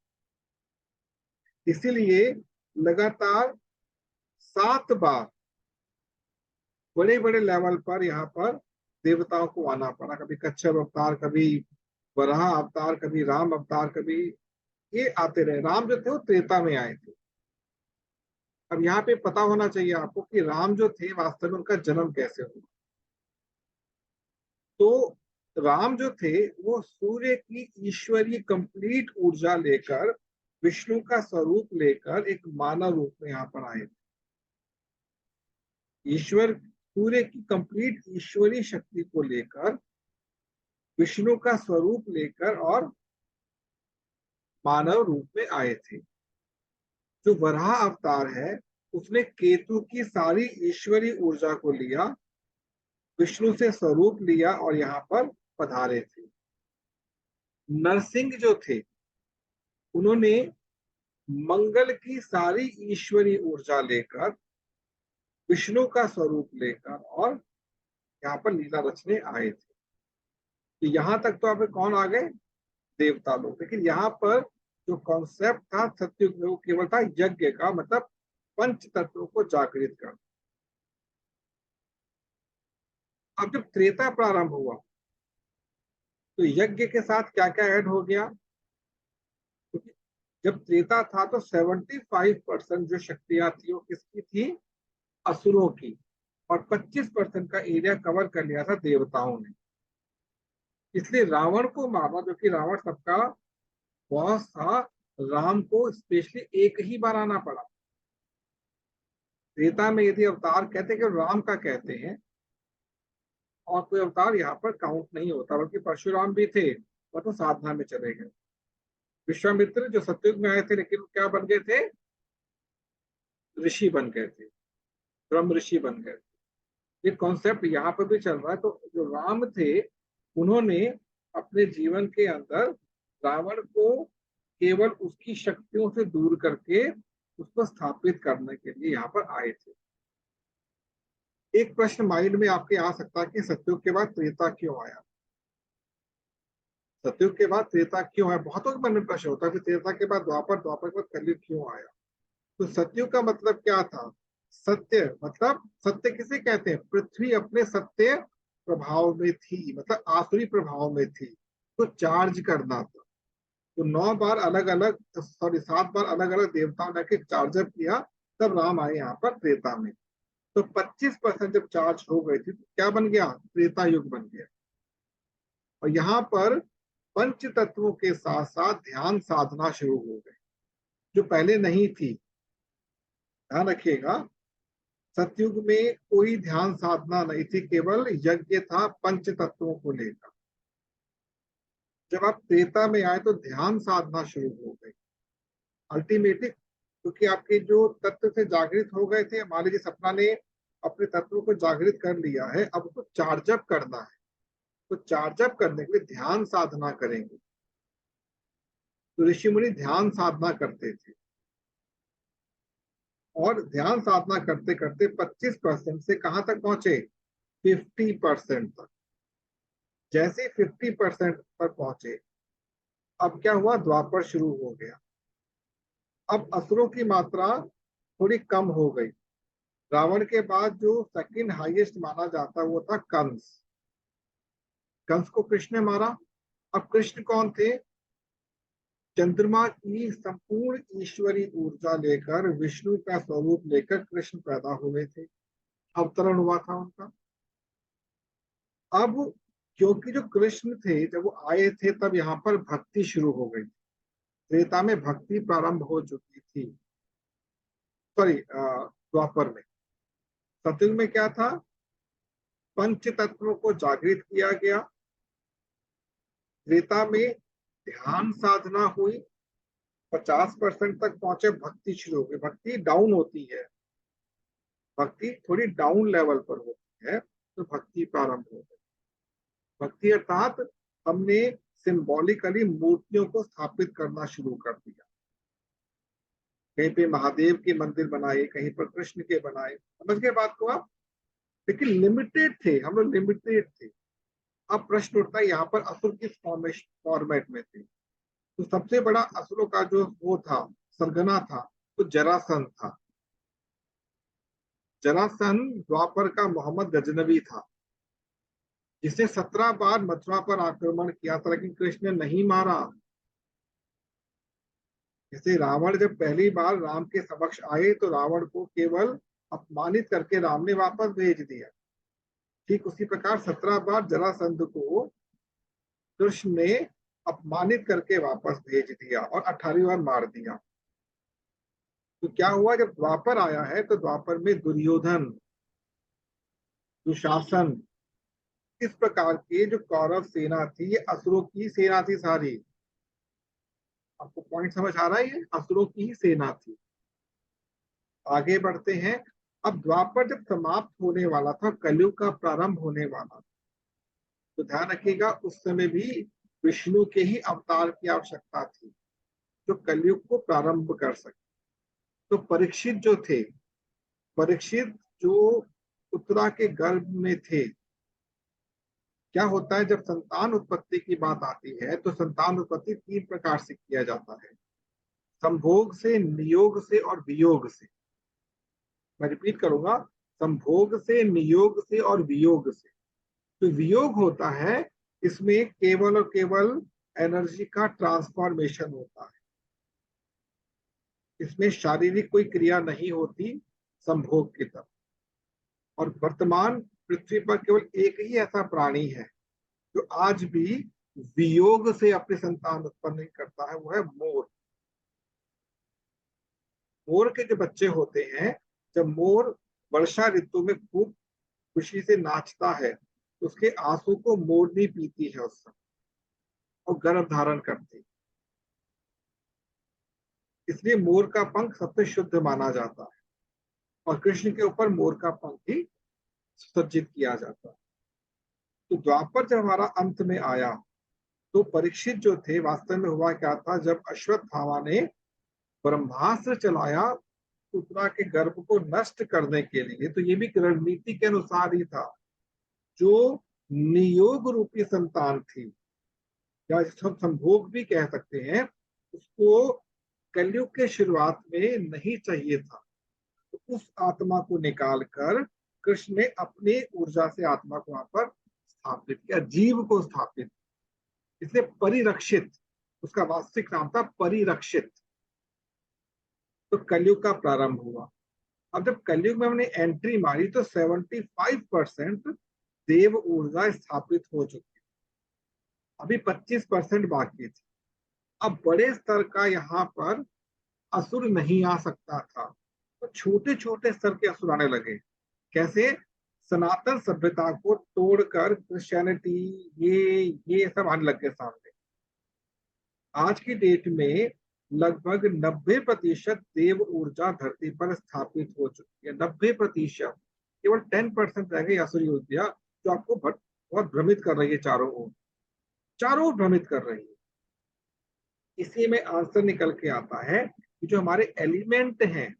इसीलिए लगातार 7 बार बड़े बड़े लेवल पर यहाँ पर देवताओं को आना पड़ा। कभी कच्छप अवतार, कभी वराह अवतार, कभी राम अवतार, कभी ये आते रहे। राम जो थे वो त्रेता में आए थे। अब यहाँ पे पता होना चाहिए आपको कि राम जो थे वास्तव में उनका जन्म कैसे हुआ। तो राम जो थे वो सूर्य की ईश्वरीय कंप्लीट ऊर्जा लेकर, विष्णु का स्वरूप लेकर एक मानव रूप में यहाँ पर आए थे। ईश्वर सूर्य की कंप्लीट ईश्वरीय शक्ति को लेकर, विष्णु का स्वरूप लेकर और मानव रूप में आए थे। जो वराह अवतार है उसने केतु की सारी ईश्वरीय ऊर्जा को लिया, विष्णु से स्वरूप लिया और यहाँ पर पधारे थे। नरसिंह जो थे उन्होंने मंगल की सारी ईश्वरी ऊर्जा लेकर, विष्णु का स्वरूप लेकर और यहाँ पर लीला रचने आए थे। तो यहाँ तक तो आप कौन आ गए, देवता लोग। लेकिन यहाँ पर जो कॉन्सेप्ट था सत्युग में वो केवल था यज्ञ का, मतलब पंच तत्वों को जागृत करना। अब जब त्रेता प्रारंभ हुआ तो यज्ञ के साथ क्या क्या ऐड हो गया, क्योंकि जब त्रेता था तो 75% जो शक्तियां थी वो किसकी थी, असुरों की, और 25% का एरिया कवर कर लिया था देवताओं ने। इसलिए रावण को मारना, जो कि रावण सबका बॉस था, राम को स्पेशली एक ही बार आना पड़ा। त्रेता में यदि अवतार कहते हैं कि राम का कहते हैं, और कोई अवतार यहाँ पर काउंट नहीं होता, बल्कि परशुराम भी थे और तो साधना में चले गए। विश्वामित्र जो सतयुग में आए थे, लेकिन क्या बन गए थे, ऋषि बन गए थे, ब्रह्म ऋषि बन गए थे। ये कॉन्सेप्ट यहाँ पर भी चल रहा है। तो जो राम थे उन्होंने अपने जीवन के अंदर रावण को केवल उसकी शक्तियों से दूर करके उसको स्थापित करने के लिए यहाँ पर आए थे। एक प्रश्न माइंड में आपके आ सकता है कि सतयुग के बाद त्रेता क्यों आया, सतयुग के बाद त्रेता क्यों आया। बहुतों के मन में प्रश्न होता है कि त्रेता के बाद द्वापर, द्वापर के बाद कलयुग क्यों आया। तो सतयुग का मतलब क्या था, सत्य, मतलब सत्य किसे कहते हैं, पृथ्वी अपने सत्य प्रभाव में थी, मतलब आसुरी प्रभाव में थी, तो चार्ज करना था। तो 9 बार अलग अलग, सॉरी 7 बार अलग अलग देवताओं ने के चार्जअप किया, तब राम आए यहाँ पर त्रेता में। तो 25% जब चार्ज हो गई थी तो क्या बन गया, त्रेता युग बन गया। और यहाँ पर पंच तत्वों के साथ साथ ध्यान साधना शुरू हो गई, जो पहले नहीं थी। ध्यान रखिएगा, सतयुग में कोई ध्यान साधना नहीं थी, केवल यज्ञ था पंच तत्वों को लेकर। जब आप त्रेता में आए तो ध्यान साधना शुरू हो गई अल्टीमेटली, क्योंकि आपके जो तत्व से जागृत हो गए थे, मान लीजिए सपना ने अपने तत्वों को जागृत कर लिया है, अब उसको चार्जअप करना है। तो चार्जअप करने के लिए ध्यान साधना करेंगे। तो ऋषि मुनि ध्यान साधना करते थे, और ध्यान साधना करते करते 25% से कहां तक पहुंचे, 50% तक। जैसे 50% पर पहुंचे, अब क्या हुआ, द्वापर शुरू हो गया। अब असुरों की मात्रा थोड़ी कम हो गई। रावण के बाद जो सेकंड हाईएस्ट माना जाता वो था कंस। कंस को कृष्ण ने मारा। अब कृष्ण कौन थे, चंद्रमा की संपूर्ण ईश्वरी ऊर्जा लेकर, विष्णु का स्वरूप लेकर कृष्ण पैदा हुए थे, अवतरण हुआ था उनका। अब क्योंकि जो कृष्ण थे जब वो आए थे तब यहाँ पर भक्ति शुरू हो गई, त्रेता में भक्ति प्रारंभ हो चुकी थी, सॉरी द्वापर में। सतयुग में क्या था, पंच तत्वों को जागृत किया गया। त्रेता में ध्यान साधना हुई, 50% तक पहुंचे, भक्ति शुरू हो गई। भक्ति डाउन होती है, भक्ति थोड़ी डाउन लेवल पर होती है, तो भक्ति प्रारंभ हो गई। भक्ति अर्थात हमने सिंबॉलिकली मूर्तियों को स्थापित करना शुरू कर दिया। कहीं पे महादेव के मंदिर बनाए, कहीं पर कृष्ण के बनाए, समझ गए बात को आप। लेकिन लिमिटेड थे, हम लोग लिमिटेड थे। अब प्रश्न उठता है यहाँ पर असुर किस फॉर्मेट में थे। तो सबसे बड़ा असुरों का जो वो था, सरगना था, तो जरासंध था। जरासंध द्वापर का मोहम्मद गजनवी था, जिसने 17 बार मथुरा पर आक्रमण किया था, लेकिन कृष्ण ने नहीं मारा। जैसे रावण जब पहली बार राम के समक्ष आए तो रावण को केवल अपमानित करके राम ने वापस भेज दिया। ठीक उसी प्रकार 17 बार जरासंध को कृष्ण ने अपमानित करके वापस भेज दिया और 18वीं बार मार दिया। तो क्या हुआ, जब द्वापर आया है तो द्वापर में दुर्योधन, दुशासन, इस प्रकार के जो कौरव सेना थी, ये असुरों की सेना थी सारी। आपको पॉइंट समझ आ रहा है, ये असुरों की ही सेना थी। आगे बढ़ते हैं। अब द्वापर जब समाप्त होने वाला था, कलयुग का प्रारंभ होने वाला, तो ध्यान रखिएगा उस समय भी विष्णु के ही अवतार की आवश्यकता थी। जो कलयुग को प्रारंभ कर सके। तो परीक्षित जो थे, परीक्षित जो उत्तरा के गर्भ में थे, क्या होता है जब संतान उत्पत्ति की बात आती है तो संतान उत्पत्ति 3 प्रकार से किया जाता है, संभोग से, नियोग से और वियोग से। मैं रिपीट करूंगा, संभोग से, नियोग से और वियोग से। तो वियोग होता है, इसमें केवल और केवल एनर्जी का ट्रांसफॉर्मेशन होता है, इसमें शारीरिक कोई क्रिया नहीं होती संभोग की तरह। और वर्तमान पृथ्वी पर केवल एक ही ऐसा प्राणी है जो आज भी वियोग से अपनी संतान उत्पन्न नहीं करता है, वो है मोर। मोर के जो बच्चे होते हैं, जब मोर वर्षा ऋतु में खूब खुशी से नाचता है तो उसके आंसू को मोरनी पीती है उस समय और गर्भ धारण करती है। इसलिए मोर का पंख सबसे शुद्ध माना जाता है और कृष्ण के ऊपर मोर का पंख ही सज्जित किया जाता है। तो द्वापर जब हमारा अंत में आया तो परीक्षित जो थे, वास्तव में हुआ क्या था, जब अश्वत्थामा ने ब्रह्मास्त्र चलाया उत्तरा के गर्भ को नष्ट करने के लिए, तो ये भी रणनीति के अनुसार ही था। जो नियोग रूपी संतान थी, या जिसको हम संभोग भी कह सकते हैं, उसको कलयुग के शुरुआत में नहीं चाहिए था, तो उस आत्मा को निकालकर कृष्ण ने अपनी ऊर्जा से आत्मा को वहां पर स्थापित किया, जीव को स्थापित, इसलिए परिरक्षित, उसका वास्तविक नाम था परिरक्षित। तो कलयुग का प्रारंभ हुआ। अब जब कलयुग में हमने एंट्री मारी तो 75% देव ऊर्जा स्थापित हो चुकी, अभी 25% बाकी थी। अब बड़े स्तर का यहाँ पर असुर नहीं आ सकता था, तो छोटे छोटे स्तर के असुर आने लगे। कैसे? सनातन सभ्यता को तोड़कर क्रिश्चियनिटी, ये सब आने लग गए सामने। आज की डेट में लगभग 90% देव ऊर्जा धरती पर स्थापित हो चुकी है, 90%। केवल 10% रह गई असुरी ऊर्जा, जो आपको बहुत भ्रमित कर रही है, चारों ओर भ्रमित कर रही है। इसी में आंसर निकल के आता है कि जो हमारे एलिमेंट हैं,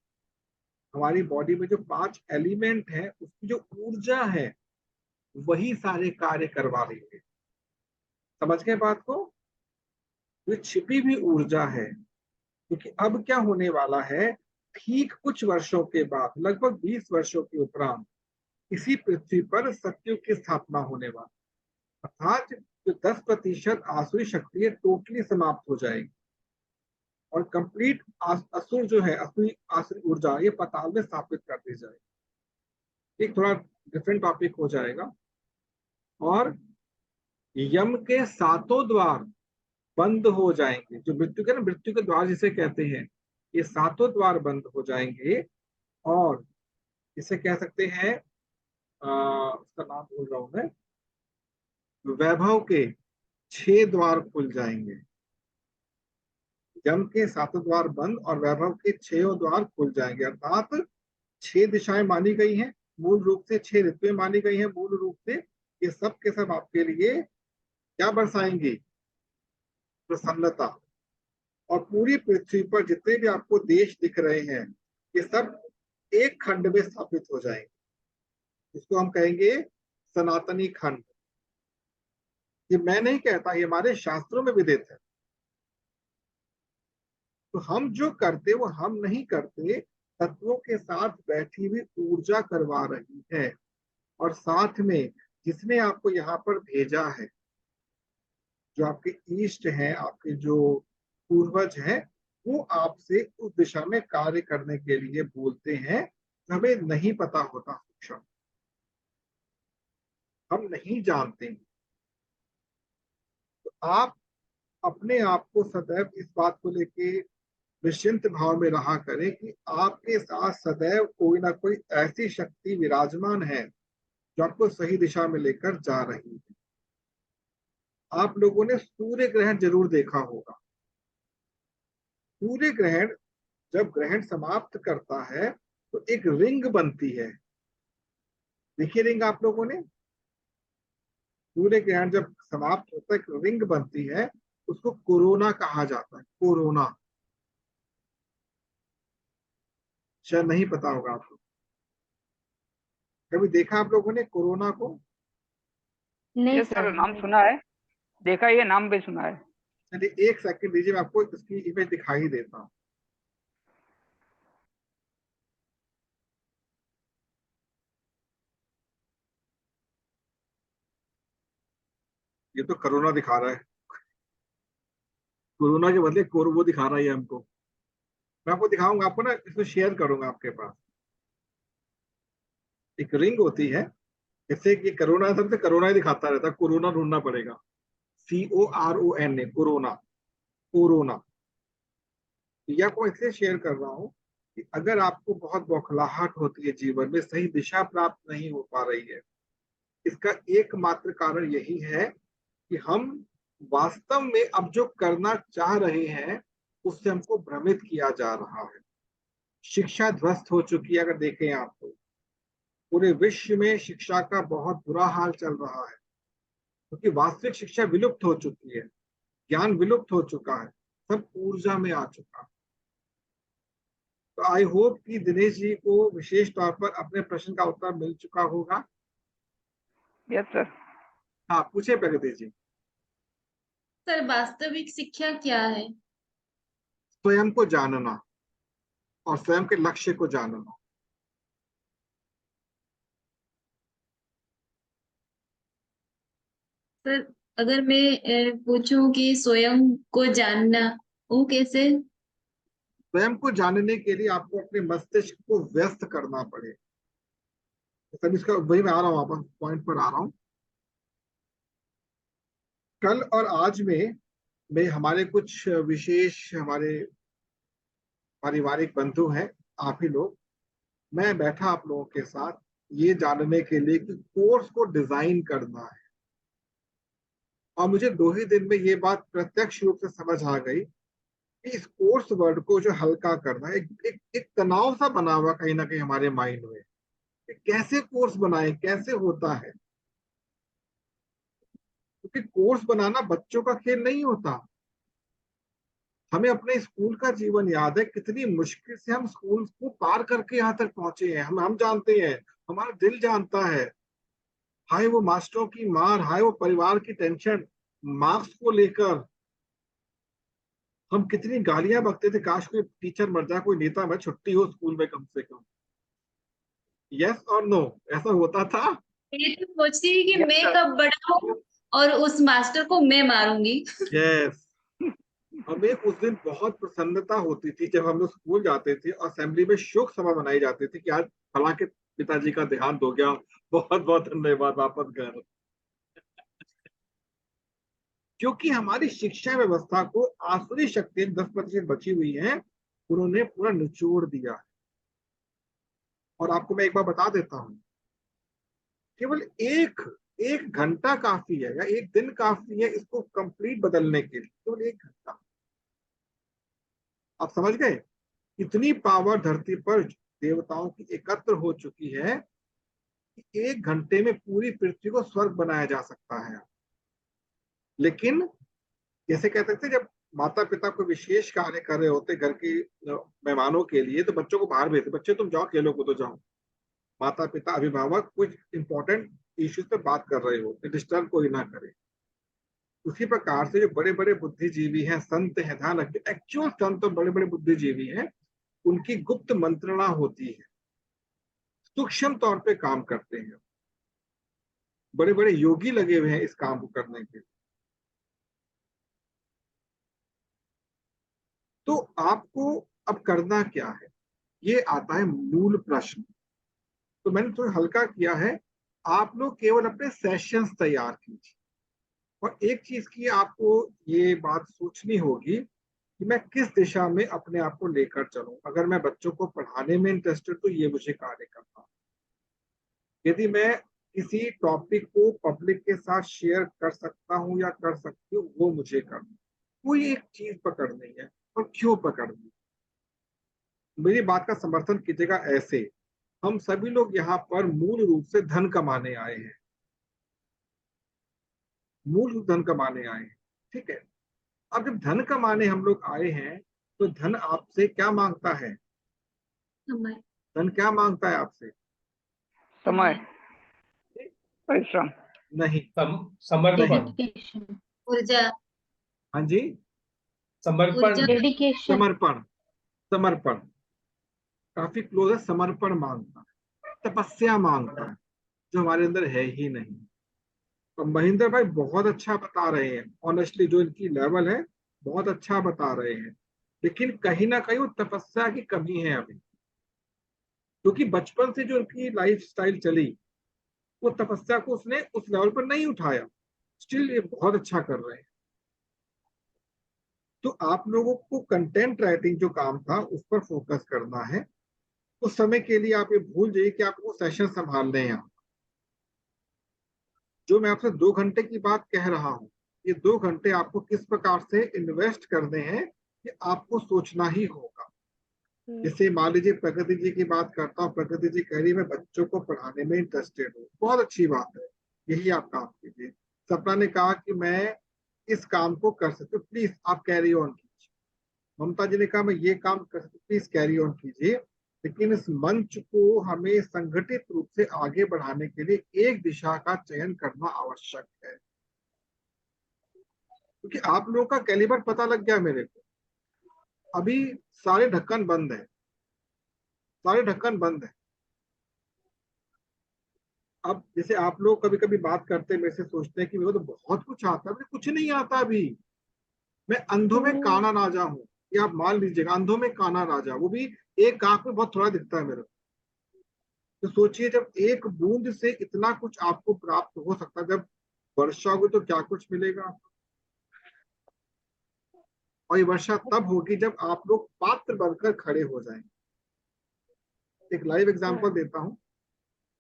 हमारी बॉडी में जो 5 एलिमेंट हैं, उसकी जो ऊर्जा है वही सारे कार्य करवा रही है। समझ गए बात को? ये छिपी भी ऊर्जा है, क्योंकि अब क्या होने वाला है, ठीक कुछ वर्षों के बाद, लगभग 20 वर्षों के उपरांत, इसी पृथ्वी पर सत्युग की स्थापना होने वाली, अर्थात जो 10% आसुरी शक्ति है टोटली समाप्त हो जाएगी और कंप्लीट असुर जो है, आसुरी ऊर्जा, ये पाताल में स्थापित कर दी जाएगी। एक थोड़ा डिफरेंट टॉपिक हो जाएगा। और यम के 7 द्वार बंद हो जाएंगे, जो मृत्यु के ना, मृत्यु के द्वार जिसे कहते हैं, ये 7 द्वार बंद हो जाएंगे। और इसे कह सकते हैं, उसका नाम भूल रहा हूं मैं, वैभव के 6 द्वार खुल जाएंगे। यम के 7 द्वार बंद और वैभव के 6 द्वार खुल जाएंगे, अर्थात 6 दिशाएं मानी गई हैं मूल रूप से, 6 ऋतुएं मानी गई हैं मूल रूप से। ये सब के सब आपके लिए क्या बरसाएंगे? प्रसन्नता। और पूरी पृथ्वी पर जितने भी आपको देश दिख रहे हैं, ये सब एक खंड में स्थापित हो जाएंगे, इसको हम कहेंगे सनातनी खंड। ये मैं नहीं कहता, ये हमारे शास्त्रों में विदित है। तो हम जो करते वो हम नहीं करते, तत्वों के साथ बैठी हुई ऊर्जा करवा रही है। और साथ में जिसने आपको यहाँ पर भेजा है, जो आपके ईष्ट हैं, आपके जो पूर्वज हैं, वो आपसे उस दिशा में कार्य करने के लिए बोलते हैं। हमें नहीं पता होता, सूक्ष्म हम नहीं जानते। तो आप अपने आप को सदैव इस बात को लेके निश्चिंत भाव में रहा करें कि आपके साथ सदैव कोई ना कोई ऐसी शक्ति विराजमान है जो आपको सही दिशा में लेकर जा रही है। आप लोगों ने सूर्य ग्रहण जरूर देखा होगा। सूर्य ग्रहण जब ग्रहण समाप्त करता है तो एक रिंग बनती है। देखिए रिंग आप लोगों ने, सूर्य ग्रहण जब समाप्त होता है एक रिंग बनती है, उसको कोरोना कहा जाता है, कोरोना। शायद नहीं पता होगा आपको। कभी देखा आप लोगों ने कोरोना को? नहीं ये सर। सर नाम सुना है, देखा है, ये नाम भी सुना है। चलिए 1 सेकंड दीजिए, मैं आपको इसकी इमेज दिखाई देता हूँ। ये तो कोरोना दिखा रहा है, कोरोना के बदले वो दिखा रहा है ये हमको। मैं आपको दिखाऊंगा, आपको ना इसको शेयर करूंगा आपके पास। एक रिंग होती है, जैसे कि कोरोना सबसे कोरोना ही दिखाता रहता है, कोरोना ढूंढना पड़ेगा। CORONA, corona, corona. ये आपको मैं इसलिए शेयर कर रहा हूँ कि अगर आपको बहुत बौखलाहट होती है जीवन में, सही दिशा प्राप्त नहीं हो पा रही है, इसका एकमात्र कारण यही है कि हम वास्तव में अब जो करना चाह रहे हैं उससे हमको भ्रमित किया जा रहा है। शिक्षा ध्वस्त हो चुकी है। अगर देखें आप तो पूरे विश्व में शिक्षा का बहुत बुरा हाल चल रहा है, क्योंकि वास्तविक शिक्षा विलुप्त हो चुकी है, ज्ञान विलुप्त हो चुका है, सब ऊर्जा में आ चुका है। तो आई होप कि दिनेश जी को विशेष तौर पर अपने प्रश्न का उत्तर मिल चुका होगा। Yes sir. हाँ, पूछे प्रगति जी। सर वास्तविक शिक्षा क्या है? स्वयं को जानना और स्वयं के लक्ष्य को जानना। सर अगर मैं पूछूं कि स्वयं को जानना, वो कैसे? स्वयं को जानने के लिए आपको अपने मस्तिष्क को व्यस्त करना पड़े। तब इसका वही मैं आ रहा हूँ, वापस पॉइंट पर आ रहा हूँ। कल और आज में हमारे कुछ विशेष हमारे पारिवारिक बंधु हैं, आप ही लोग। मैं बैठा आप लोगों के साथ ये जानने के लिए कि कोर्स को डिजाइन करना है, और मुझे 2 ही दिन में ये बात प्रत्यक्ष रूप से समझ आ गई कि इस कोर्स वर्ड को जो हल्का करना है, एक तनाव सा बना हुआ कहीं ना कहीं हमारे माइंड में कि कैसे कोर्स बनाए, कैसे होता है। क्योंकि कोर्स बनाना बच्चों का खेल नहीं होता। हमें अपने स्कूल का जीवन याद है, कितनी मुश्किल से हम स्कूल को पार करके यहाँ तक पहुंचे हैं। हम जानते हैं, हमारा दिल जानता है। हाय वो मास्टरों की मार, हाय वो परिवार की टेंशन, मार्क्स को लेकर हम कितनी गालियां बकते थे। काश कोई टीचर मर जाए, कोई नेता मर, छुट्टी हो स्कूल में कम से कम। यस और नो, ऐसा होता था। मैं तो सोचती थी कि यस मैं सर। कब बड़ा हूँ और उस मास्टर को मैं मारूंगी। यस। हमें उस दिन बहुत प्रसन्नता होती थी जब हम लोग स्कूल जाते थे और असेंबली में शोक सभा मनाई जाती थी कि आज फला के पिताजी का देहांत हो गया, बहुत बहुत धन्यवाद, वापस घर। क्योंकि हमारी शिक्षा व्यवस्था को आसुरी शक्ति 10% बची हुई है, उन्होंने पूरा निचोड़ दिया है। और आपको मैं एक बार बता देता हूँ, केवल एक एक घंटा काफी है या एक दिन काफी है इसको कंप्लीट बदलने के लिए, केवल 1 घंटा। आप समझ गए? इतनी पावर धरती पर देवताओं की एकत्र हो चुकी है कि 1 घंटे में पूरी पृथ्वी को स्वर्ग बनाया जा सकता है। लेकिन जैसे कहते थे, जब माता पिता कोई विशेष कार्य कर रहे होते घर की मेहमानों के लिए, तो बच्चों को बाहर भेजते, बच्चे तुम जाओ खेलो कूदो जाओ। माता पिता अभिभावक कुछ इंपॉर्टेंट इश्यूज पे बात कर रहे होते, डिस्टर्ब कोई ना करे। उसी प्रकार से जो बड़े बड़े बुद्धिजीवी हैं, संत हैं, ध्यान रखिए, एक्चुअल संत और बड़े बड़े बुद्धिजीवी हैं, उनकी गुप्त मंत्रणा होती है, सूक्ष्म तौर पे काम करते हैं। बड़े बड़े योगी लगे हुए हैं इस काम को करने के लिए। तो आपको अब करना क्या है, ये आता है मूल प्रश्न। तो मैंने थोड़ा हल्का किया है, आप लोग केवल अपने सेशंस तैयार कीजिए। और एक चीज की आपको ये बात सोचनी होगी कि मैं किस दिशा में अपने आप को लेकर चलूं। अगर मैं बच्चों को पढ़ाने में इंटरेस्टेड, तो ये मुझे कार्य करना। यदि मैं किसी टॉपिक को पब्लिक के साथ शेयर कर सकता हूँ या कर सकती हूँ, वो मुझे करना। कोई एक चीज पकड़नी है, और क्यों पकड़नी है? मेरी बात का समर्थन कीजिएगा ऐसे, हम सभी लोग यहाँ पर मूल रूप से धन कमाने आए हैं, मूल रूप धन कमाने आए हैं, ठीक है। अब जब धन कमाने हम लोग आए हैं, तो धन आपसे क्या मांगता है? समय, धन क्या मांगता है आपसे? समय, परिश्रम, नहीं। समर्पण, डेडिकेशन, ऊर्जा, हाँ जी, समर्पण, ऊर्जा, डेडिकेशन, समर्पण। समर्पण काफी क्लोज है। समर्पण मांगता है, तपस्या मांगता है, जो हमारे अंदर है ही नहीं। तो महेंद्र भाई बहुत अच्छा बता रहे हैं, ऑनेस्टली जो इनकी लेवल है बहुत अच्छा बता रहे हैं, लेकिन कहीं ना कहीं वो तपस्या की कमी है अभी, क्योंकि बचपन से जो उनकी लाइफ स्टाइल चली वो तपस्या को उसने उस लेवल पर नहीं उठाया। स्टिल ये बहुत अच्छा कर रहे हैं। तो आप लोगों को कंटेंट राइटिंग जो काम था उस पर फोकस करना है। उस समय के लिए आप ये भूल जाइए कि आपको सेशन संभालने हैं। जो मैं आपसे 2 घंटे की बात कह रहा हूँ, ये 2 घंटे आपको किस प्रकार से इन्वेस्ट करने हैं ये आपको सोचना ही होगा। जैसे मान लीजिए प्रगति जी की बात करता हूँ, प्रगति जी कह रही है मैं बच्चों को पढ़ाने में इंटरेस्टेड हूँ, बहुत अच्छी बात है, यही आप काम कीजिए। सपना ने कहा कि मैं इस काम को कर सकती हूँ, प्लीज आप कैरी ऑन कीजिए। ममता जी ने कहा मैं ये काम कर सकती हूँ, प्लीज कैरी ऑन कीजिए। लेकिन इस मंच को हमें संगठित रूप से आगे बढ़ाने के लिए एक दिशा का चयन करना आवश्यक है, क्योंकि आप लोगों का कैलिबर पता लग गया मेरे को। अभी सारे ढक्कन बंद है, सारे ढक्कन बंद है। अब जैसे आप लोग कभी कभी बात करते हैं मेरे से, सोचते हैं कि मेरे को तो बहुत कुछ आता है, मुझे कुछ नहीं आता अभी। मैं अंधों में काना राजा हूँ, ये आप मान लीजिएगा, अंधों में काना राजा, वो भी एक आंख में बहुत थोड़ा दिखता है मेरे को। तो सोचिए जब एक बूंद से इतना कुछ आपको प्राप्त हो सकता है, जब वर्षा होगी तो क्या कुछ मिलेगा। और ये वर्षा तब होगी जब आप लोग पात्र बनकर खड़े हो जाएंगे। एक लाइव एग्जांपल देता हूँ।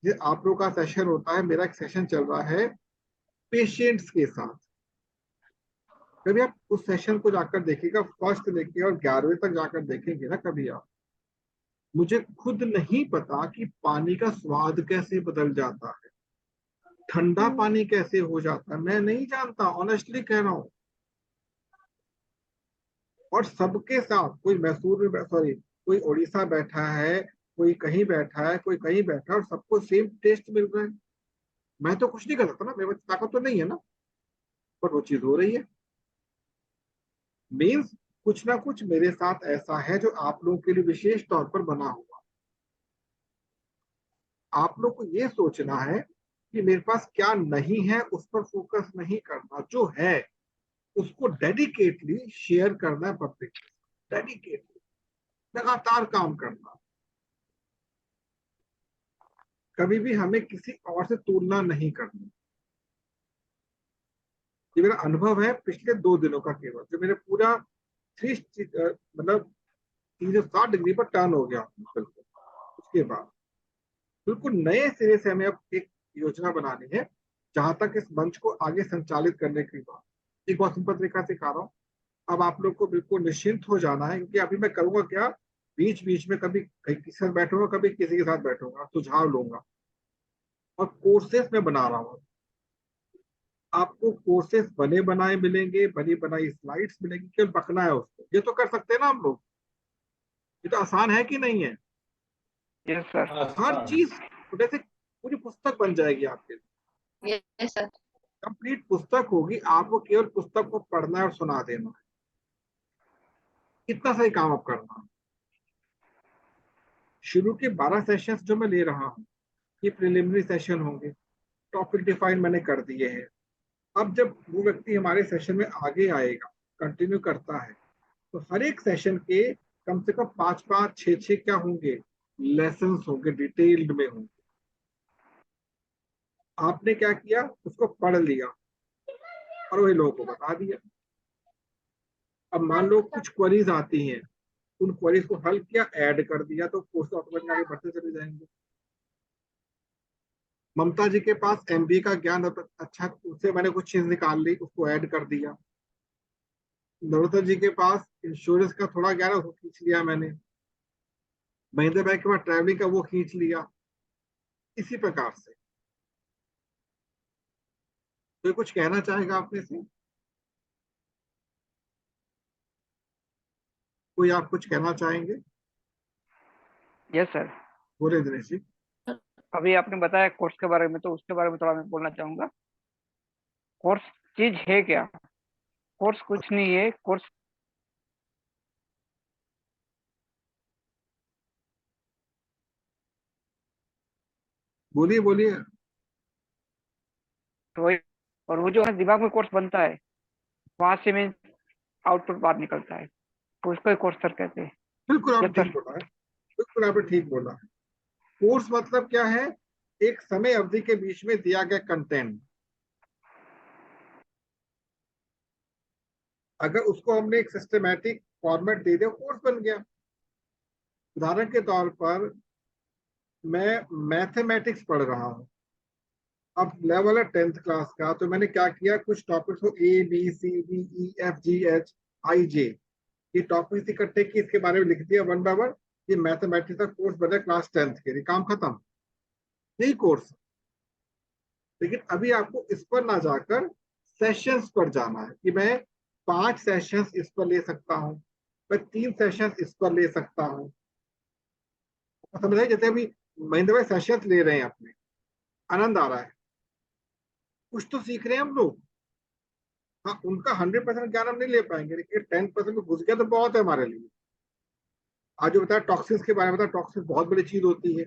ये आप लोग का सेशन होता है, मेरा एक सेशन चल रहा है पेशेंट्स के साथ। कभी आप उस सेशन को जाकर देखिएगा, फर्स्ट लेके और 11वें तक जाकर देखेंगे ना कभी आप, मुझे खुद नहीं पता कि पानी का स्वाद कैसे बदल जाता है, ठंडा पानी कैसे हो जाता है, मैं नहीं जानता, ऑनेस्टली कह रहा हूँ। और सबके साथ, कोई मैसूर में, सॉरी कोई उड़ीसा बैठा है, कोई कहीं बैठा है, कोई कहीं बैठा है, और सबको सेम टेस्ट मिल रहा है। मैं तो कुछ नहीं कर सकता ना, मेरे पास ताकत तो नहीं है ना, पर वो चीज हो रही है। मीन्स कुछ ना कुछ मेरे साथ ऐसा है जो आप लोगों के लिए विशेष तौर पर बना हुआ। आप लोग को ये सोचना है कि मेरे पास क्या नहीं है, उस पर फोकस नहीं करना, जो है उसको डेडिकेटली शेयर करना है पब्लिक, डेडिकेटली लगातार काम करना। कभी भी हमें किसी और से तुलना नहीं करनी। ये मेरा अनुभव है पिछले 2 दिनों का, केवल जो मेरे पूरा थ्री मतलब 360 डिग्री पर टर्न हो गया बिल्कुल। उसके बाद बिल्कुल नए सिरे से हमें अब एक योजना बनानी है, जहां तक इस मंच को आगे संचालित करने की बात। एक बहुत सिंपल तरीका सिखा रहा हूँ। अब आप लोग को बिल्कुल निश्चिंत हो जाना है, क्योंकि अभी मैं करूंगा क्या, बीच बीच में कभी कहीं किसी के साथ बैठूंगा, कभी किसी के साथ बैठूंगा, सुझाव लूंगा। और कोर्सेस में बना रहा हूँ, आपको कोर्सेस बने बनाए मिलेंगे, बनी बनाई स्लाइड्स मिलेंगी, केवल पकना है उसको। ये तो कर सकते हैं ना हम लोग, ये तो आसान है कि नहीं है। यस सर, हर आसान, चीज जैसे पूरी पुस्तक बन जाएगी आपके लिए, यस सर, कंप्लीट पुस्तक होगी, आपको केवल पुस्तक को पढ़ना है और सुना देना है। इतना सही काम आप करना है। शुरू के 12 सेशंस जो मैं ले रहा हूँ, ये प्रिलिमिनरी सेशन होंगे, टॉपिक डिफाइन मैंने कर दिए हैं। अब जब वो व्यक्ति हमारे सेशन में आगे आएगा, कंटिन्यू करता है, तो हर एक सेशन के कम से कम 5-5, 6-6 क्या होंगे, लेसन होंगे, डिटेल्ड में होंगे। आपने क्या किया, उसको पढ़ लिया और वही लोगों को बता दिया। अब मान लो कुछ क्वेरीज आती हैं, उन क्वेरीज को हल किया, ऐड कर दिया, तो कोर्स ऑटोमेटिक आगे बढ़ते चले जाएंगे। ममता जी के पास एमबीए का ज्ञान अच्छा, उससे मैंने कुछ चीज निकाल ली, उसको ऐड कर दिया। नरोत्तम जी के पास इंश्योरेंस का थोड़ा ज्ञान है, उसको खींच लिया मैंने। महेंद्र भाई के पास ट्रैवलिंग का वो खींच लिया। इसी प्रकार से तो कुछ कहना चाहेगा आपने से, कोई आप कुछ कहना चाहेंगे? Yes sir. बोले दिनेश जी। अभी आपने बताया कोर्स के बारे में, तो उसके बारे में थोड़ा मैं बोलना चाहूंगा। कोर्स चीज है क्या? कोर्स कुछ नहीं है। कोर्स बोलिए बोलिए। वही, और वो जो हमारे दिमाग में कोर्स बनता है, वहां से में आउटपुट बाहर निकलता है, तो उसको ही कोर्स सर कहते हैं। बिल्कुल यस आपने ठीक सर। बोला है, बिल्कुल आपने ठीक बोला है। कोर्स मतलब क्या है? एक समय अवधि के बीच में दिया गया कंटेंट, अगर उसको हमने एक सिस्टमैटिक फॉर्मेट दे दिया, कोर्स बन गया। उदाहरण के तौर पर मैं मैथमेटिक्स पढ़ रहा हूँ, अब लेवल है 10th क्लास का, तो मैंने क्या किया, कुछ टॉपिक्स को ABCDEFGHIJ, ये टॉपिक्स इकट्ठे किए, इसके बारे में लिख दिया वन बाय वन। ये मैथमेटिक्स का कोर्स बना क्लास 10th के लिए, काम खत्म, यही कोर्स। लेकिन अभी आपको इस पर ना जाकर सेशंस पर जाना है कि मैं 5 सेशंस इस पर ले सकता हूँ, मैं 3 सेशंस इस पर ले सकता हूँ। समझ रहे? जैसे अभी महेंद्र भाई सेशंस ले रहे हैं अपने, आनंद आ रहा है, कुछ तो सीख रहे हैं हम लोग। हाँ, उनका 100% ज्ञान हम नहीं ले पाएंगे, लेकिन 10% में घुस गया तो बहुत है हमारे लिए। आज जो बताया टॉक्सिन्स के बारे में, बताया टॉक्सिन्स बहुत बड़ी चीज होती है,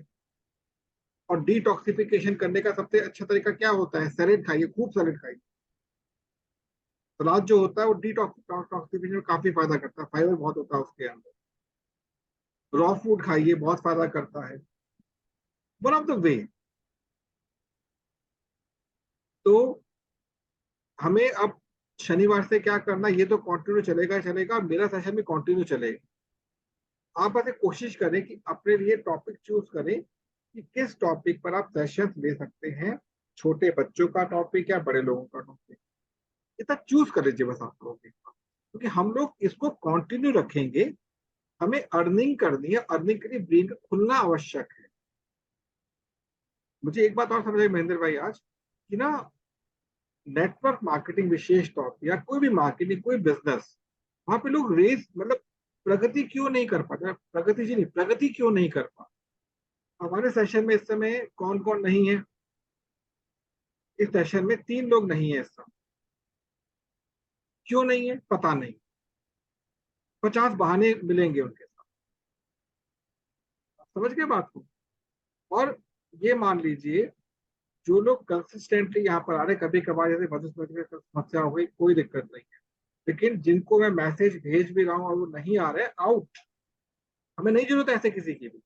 और डिटॉक्सिफिकेशन करने का सबसे अच्छा तरीका क्या होता है? सैलेड खाइए, खूब सैलेड खाइए। सलाद जो होता है वो डिटॉक्सिफिकेशन में काफी फायदा करता है, फाइबर बहुत होता है उसके अंदर। रॉ फूड खाइए, बहुत फायदा करता है, वन ऑफ द वे। तो हमें अब शनिवार से क्या करना, ये तो कंटिन्यू चलेगा ही चलेगा, मेरा सेशन भी कंटिन्यू चलेगा। आप ऐसे कोशिश करें कि अपने लिए टॉपिक चूज करें कि किस टॉपिक पर आप सेशन ले सकते हैं, छोटे बच्चों का टॉपिक या बड़े लोगों का टॉपिक, इतना चूज कर लीजिए बस आप लोग, क्योंकि हम लोग इसको कंटिन्यू रखेंगे। हमें अर्निंग करनी है, अर्निंग के लिए ब्रेन का खुलना आवश्यक है। मुझे एक बात और समझ आई महेंद्र भाई आज, कि ना नेटवर्क मार्केटिंग विशेष तौर पर, या कोई भी मार्केटिंग, कोई बिजनेस, वहां पे लोग रेस मतलब प्रगति क्यों नहीं कर पाते, प्रगति जी नहीं, प्रगति क्यों नहीं कर पाते। हमारे सेशन में इस समय कौन कौन नहीं है? इस सेशन में 3 लोग नहीं है इस समय। क्यों नहीं है पता नहीं, 50 बहाने मिलेंगे उनके साथ। समझ गए बात को? और ये मान लीजिए, जो लोग कंसिस्टेंटली यहाँ पर आ रहे, कभी कभार जैसे मधुस्मृति में समस्या हो गई, कोई दिक्कत नहीं है, लेकिन जिनको मैं मैसेज भेज भी रहा हूँ और वो नहीं आ रहे, आउट। हमें नहीं जरूरत है ऐसे किसी की भी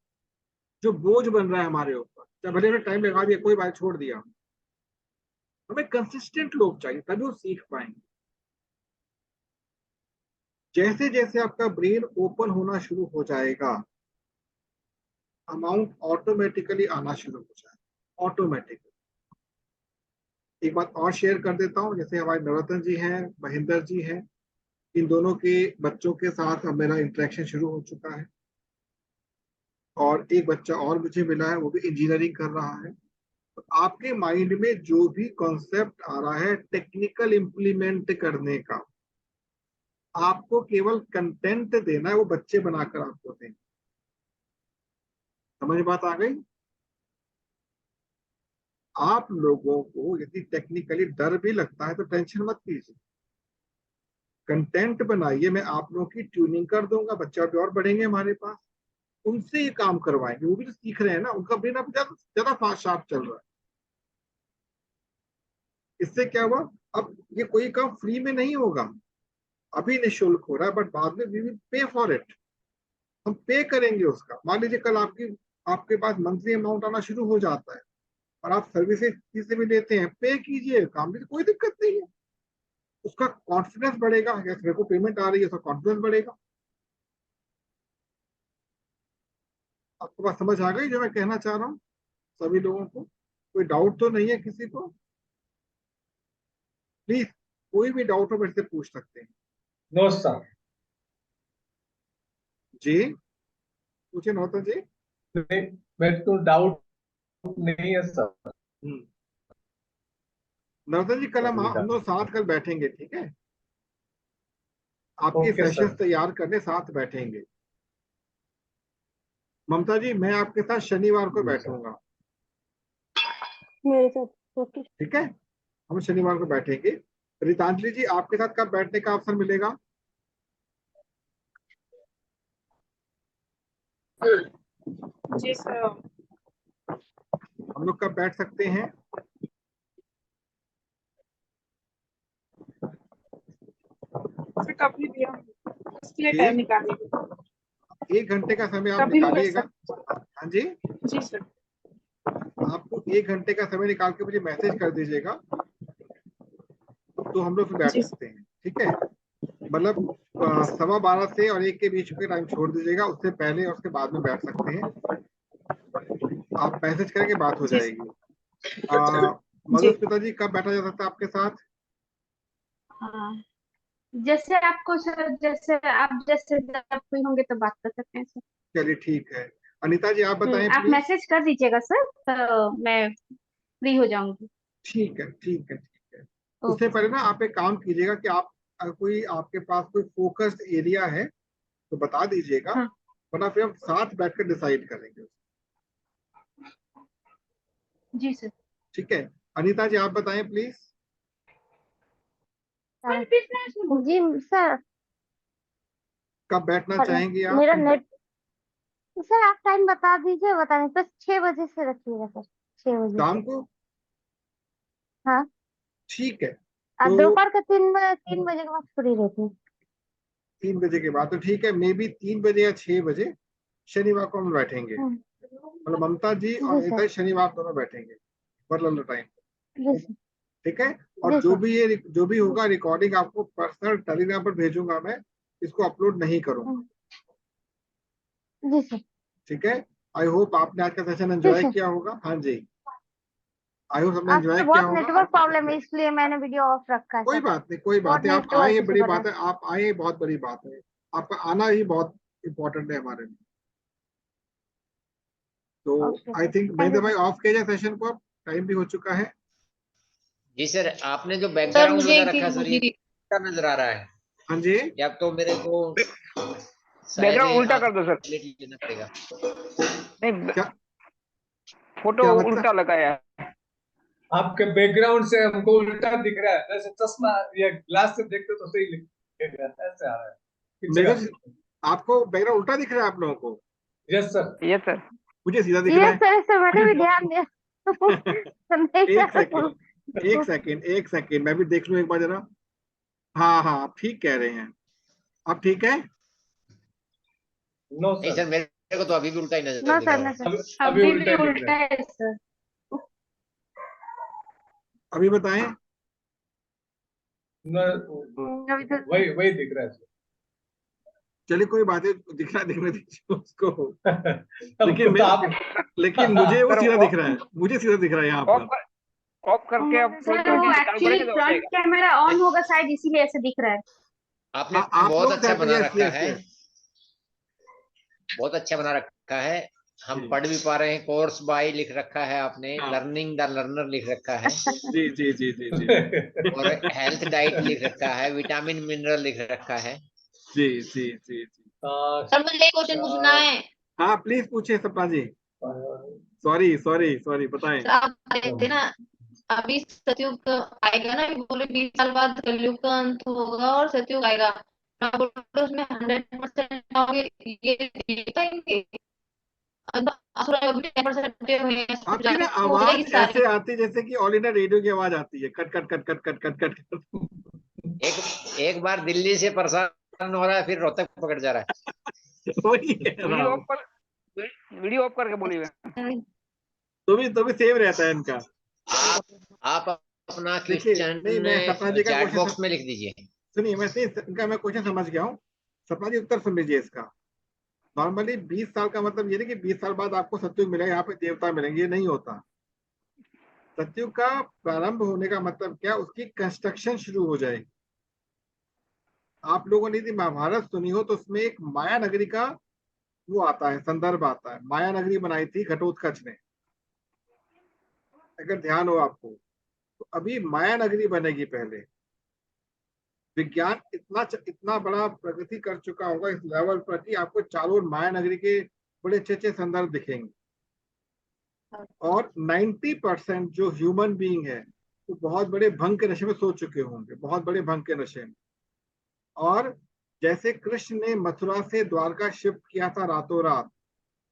जो बोझ बन रहा है हमारे ऊपर, चाहे भले हमने टाइम लगा दिया, कोई बात छोड़ दिया। हमें कंसिस्टेंट लोग चाहिए, तभी वो सीख पाएंगे। जैसे जैसे आपका ब्रेन ओपन होना शुरू हो जाएगा, अमाउंट ऑटोमेटिकली आना शुरू हो जाएगा, ऑटोमेटिकली। एक बात और शेयर कर देता हूँ, जैसे हमारे नवरत्न जी हैं, महेंद्र जी हैं, इन दोनों के बच्चों के साथ अब मेरा इंटरेक्शन शुरू हो चुका है, और एक बच्चा और मुझे मिला है, वो भी इंजीनियरिंग कर रहा है। तो आपके माइंड में जो भी कॉन्सेप्ट आ रहा है टेक्निकल इम्प्लीमेंट करने का, आपको केवल कंटेंट देना है, वो बच्चे बनाकर आपको देंगे। समझ बात आ गई? आप लोगों को यदि टेक्निकली डर भी लगता है तो टेंशन मत कीजिए, कंटेंट बनाइए, मैं आप लोगों की ट्यूनिंग कर दूंगा, बच्चे अभी और बढ़ेंगे हमारे पास, उनसे ये काम करवाएंगे, वो भी तो सीख रहे हैं ना, उनका ब्रेन अब ज्यादा फास्ट शार्प चल रहा है। इससे क्या हुआ, अब ये कोई काम फ्री में नहीं होगा, अभी निःशुल्क हो रहा है, बट बाद में we will pay for it, हम पे करेंगे उसका। मान लीजिए कल आपके पास मंथली अमाउंट आना शुरू हो जाता है, और आप सर्विसेज किसी भी लेते हैं, पे कीजिए, काम भी कोई दिक्कत नहीं है। उसका कॉन्फिडेंस बढ़ेगा, मेरे को पेमेंट आ रही है, उसका कॉन्फिडेंस बढ़ेगा। आपको बात समझ आ गई जो मैं कहना चाह रहा हूँ सभी लोगों को? कोई डाउट तो नहीं है किसी को? प्लीज, कोई भी डाउट हो मेरे से पूछ सकते हैं। No sir. जी पूछे नौता जी। मेरे को डाउट नहीं है सर। नौता जी, कल हम लोग साथ कल बैठेंगे, ठीक है? आपके ओके सेशंस सर। तैयार करने साथ बैठेंगे। ममता जी मैं आपके साथ शनिवार को बैठूंगा, मेरे साथ ओके। ठीक है, हम शनिवार को बैठेंगे। रितांजलि जी आपके साथ कब बैठने का अवसर मिलेगा? जी सर। हम लोग कब बैठ सकते हैं? सर कभी भी हम उसके लिए ठीक। टाइम निकालेंगे। 1 घंटे का समय आप कभी भी बैठ निकालिएगा। सकते हाँ जी, हैं। जी सर। आपको 1 घंटे का समय निकाल के मुझे मैसेज कर दीजिएगा, तो हम लोग फिर बैठ जी। सकते हैं, ठीक है। मतलब 12:15 से और 1 के बीच के टाइम छोड़ दीजिएगा, उससे पहले और उसके बाद में बैठ सकते हैं। आप मैसेज करेंगे, बात हो जी। जाएगी। जी। मधुस्मिता जी कब बैठा जा सकता है आपके साथ? हाँ, जैसे आपको सर, जैसे जब फ्री होंगे तो बात कर सकते हैं सर। चलिए ठीक है। अनीता जी आप बताएं आप प्लीज। मैसेज कर दीजिएगा सर, तो मैं फ्री हो जाऊंगी। ठीक है ठीक है ठीक है। उससे ओके पहले ना आप एक काम कीजिएगा कि आप अगर कोई आपके पास कोई फोकस्ड एरिया है तो बता दीजिएगा, हाँ। वरना फिर हम साथ बैठकर डिसाइड करेंगे, जी सर। ठीक है। अनीता जी आप बताएं प्लीज। Ji sir. कब बैठना चाहेंगी आप? मेरा नेट सर आप टाइम बता दीजिए, बता दें तो 6 बजे से रखिएगा सर, 6 बजे शाम से। को? हाँ। ठीक है, और तो दोपहर के 3 बजे के बाद फ्री रहती हूँ। 3 बजे के बाद तो ठीक है, मे बी 3 बजे या 6 बजे शनिवार को हम बैठेंगे। मतलब ममता जी और जी अनीता सर। जी शनिवार दोनों बैठेंगे पर्टिकुलर टाइम, जी सर। ठीक है। और जी जो सर। भी जो भी होगा रिकॉर्डिंग आपको पर्सनल टेलीग्राम पर भेजूंगा मैं, इसको अपलोड नहीं करूंगा, जी सर। ठीक है। आई होप आपने आज का सेशन जी एंजॉय सर। किया होगा। हाँ जी, आई होप सबने आज एंजॉय तो किया बहुत होगा। नेटवर्क प्रॉब्लम है, इसलिए मैंने वीडियो ऑफ रखा है कोई सर। बात नहीं, कोई बात बहुत नहीं, आप आए ये नेटवर्क इशू बड़ी बना बात है, आप आए ये बहुत बड़ी बात है। आपका आना ही बहुत इम्पोर्टेंट है हमारे लिए। तो okay I sir, think thank Mahendra you भाई सर। ऑफ किया जाए सेशन को, अब टाइम भी हो चुका है। जी सर, आपने जो सर बैकग्राउंड मुझे लगा रखा है सर, ये क्या नजर आ रहा है? हाँ जी, या तो मेरे को शायद बैकग्राउंड उल्टा आंख कर दो सर। डिलीट लेना पड़ेगा। नहीं, क्या फोटो क्या मतलब? उल्टा लगाया है। आपके बैकग्राउंड से हमको उल्टा दिख रहा है, जैसे चश्मा या ग्लास से देखते तो सही दिखेगा, ऐसे आ रहा है किस मेरे जगह से। आपको बैकग्राउंड उल्टा दिख रहा है आप लोगों को? Yes sir. ये सर। मुझे सीधा दिख रहा ये है। सर सर मैंने भी ध्यान दिया। एक सेकेंड एक सेकेंड एक सेकेंड, मैं भी देख लूं एक बार जरा। हाँ हाँ, आप ठीक कह रहे हैं, आप ठीक है। नो नहीं सर, सर, मेरे को तो अभी भी उल्टा ही नजर नो दिख सर, रहा नो है। सर। अभी अभी उल्टा भी दिख रहा उल्टा है। है सर। अभी बताएं। अभी तो वही वही दिख रहा है सर। चलिए कोई बात है, दिखना दिखने दीजिए उसको। लेकिन हमको तो आप लेकिन मुझे वो सर सीधा दिख रहा है, मुझे सीधा दिख रहा है यहाँ ऑफ पर। ऑफ करके आप फुल सर वो करके चालू एक्चुअली करेंगे तो हो फ्रंट जाएगा। कैमरा ऑन होगा शायद, इसीलिए ऐसे दिख रहा है। आपने हाँ आप बहुत लोग अच्छा बना यस रखा यस है, यस। बहुत अच्छा बना रखा है। हम पढ़ भी पा रहे हैं, कोर्स बाय लिख रखा है आपने, हाँ। लर्निंग द लर्नर लिख रखा है, जी जी जी जी जी और हेल्थ डाइट लिख रखा है, विटामिन मिनरल लिख रखा है। जी जी जी जी। सर मुझे एक क्वेश्चन पूछना है। हाँ प्लीज पूछिए सपना जी। सॉरी सॉरी सॉरी, बताएं। सर आप बता रहे थे ना, अभी सतयुग आएगा ना, अभी बोले 20 साल बाद कलयुग का अंत होगा और सतयुग आएगा। आप बोल रहे हो उसमें 100% आओगे, ये देखेंगे। अब असुर अभी 10% हुए हैं, सब आपकी ना जाके हो आवाज जाएगी सारी। ऐसे आती है जैसे कि ऑल इंडिया रेडियो की आवाज आती है, cut cut cut cut cut cut cut cut. एक बार दिल्ली से परेशान हो रहा है, फिर रोहतक पकड़ जा रहा है। वही कह रहा वीडियो हूँ। ऑफ कर, वीडियो ऑफ करके बोलिए। तो भी सेव रहता है इनका। आप अपना देखिए नहीं, मैं सपना जी क्वेश्चन का चैट क्वेश्चन बॉक्स में लिख दीजिए। सुनिए, मैं इनका मैं क्वेश्चन समझ गया हूँ। सपना जी उत्तर सुन लीजिए इसका। नॉर्मली 20 साल का मतलब ये नहीं कि 20 साल बाद आपको सतयुग मिलेगा, यहाँ पे देवता मिलेंगे, ये नहीं होता। सतयुग का प्रारंभ होने का मतलब क्या, उसकी कंस्ट्रक्शन शुरू हो जाएगी। आप लोगों ने यदि महाभारत सुनी हो तो उसमें एक माया नगरी का वो आता है, संदर्भ आता है। माया नगरी बनाई थी घटोत्कच ने, अगर ध्यान हो आपको। तो अभी माया नगरी बनेगी पहले। विज्ञान इतना बड़ा प्रगति कर चुका होगा इस लेवल पर कि आपको चारों ओर माया नगरी के बड़े अच्छे अच्छे संदर्भ दिखेंगे। और 90% जो ह्यूमन बीइंग है वो बहुत बड़े भंग के नशे में सो चुके होंगे, बहुत बड़े भंग के नशे में। और जैसे कृष्ण ने मथुरा से द्वारका शिफ्ट किया था रातों रात,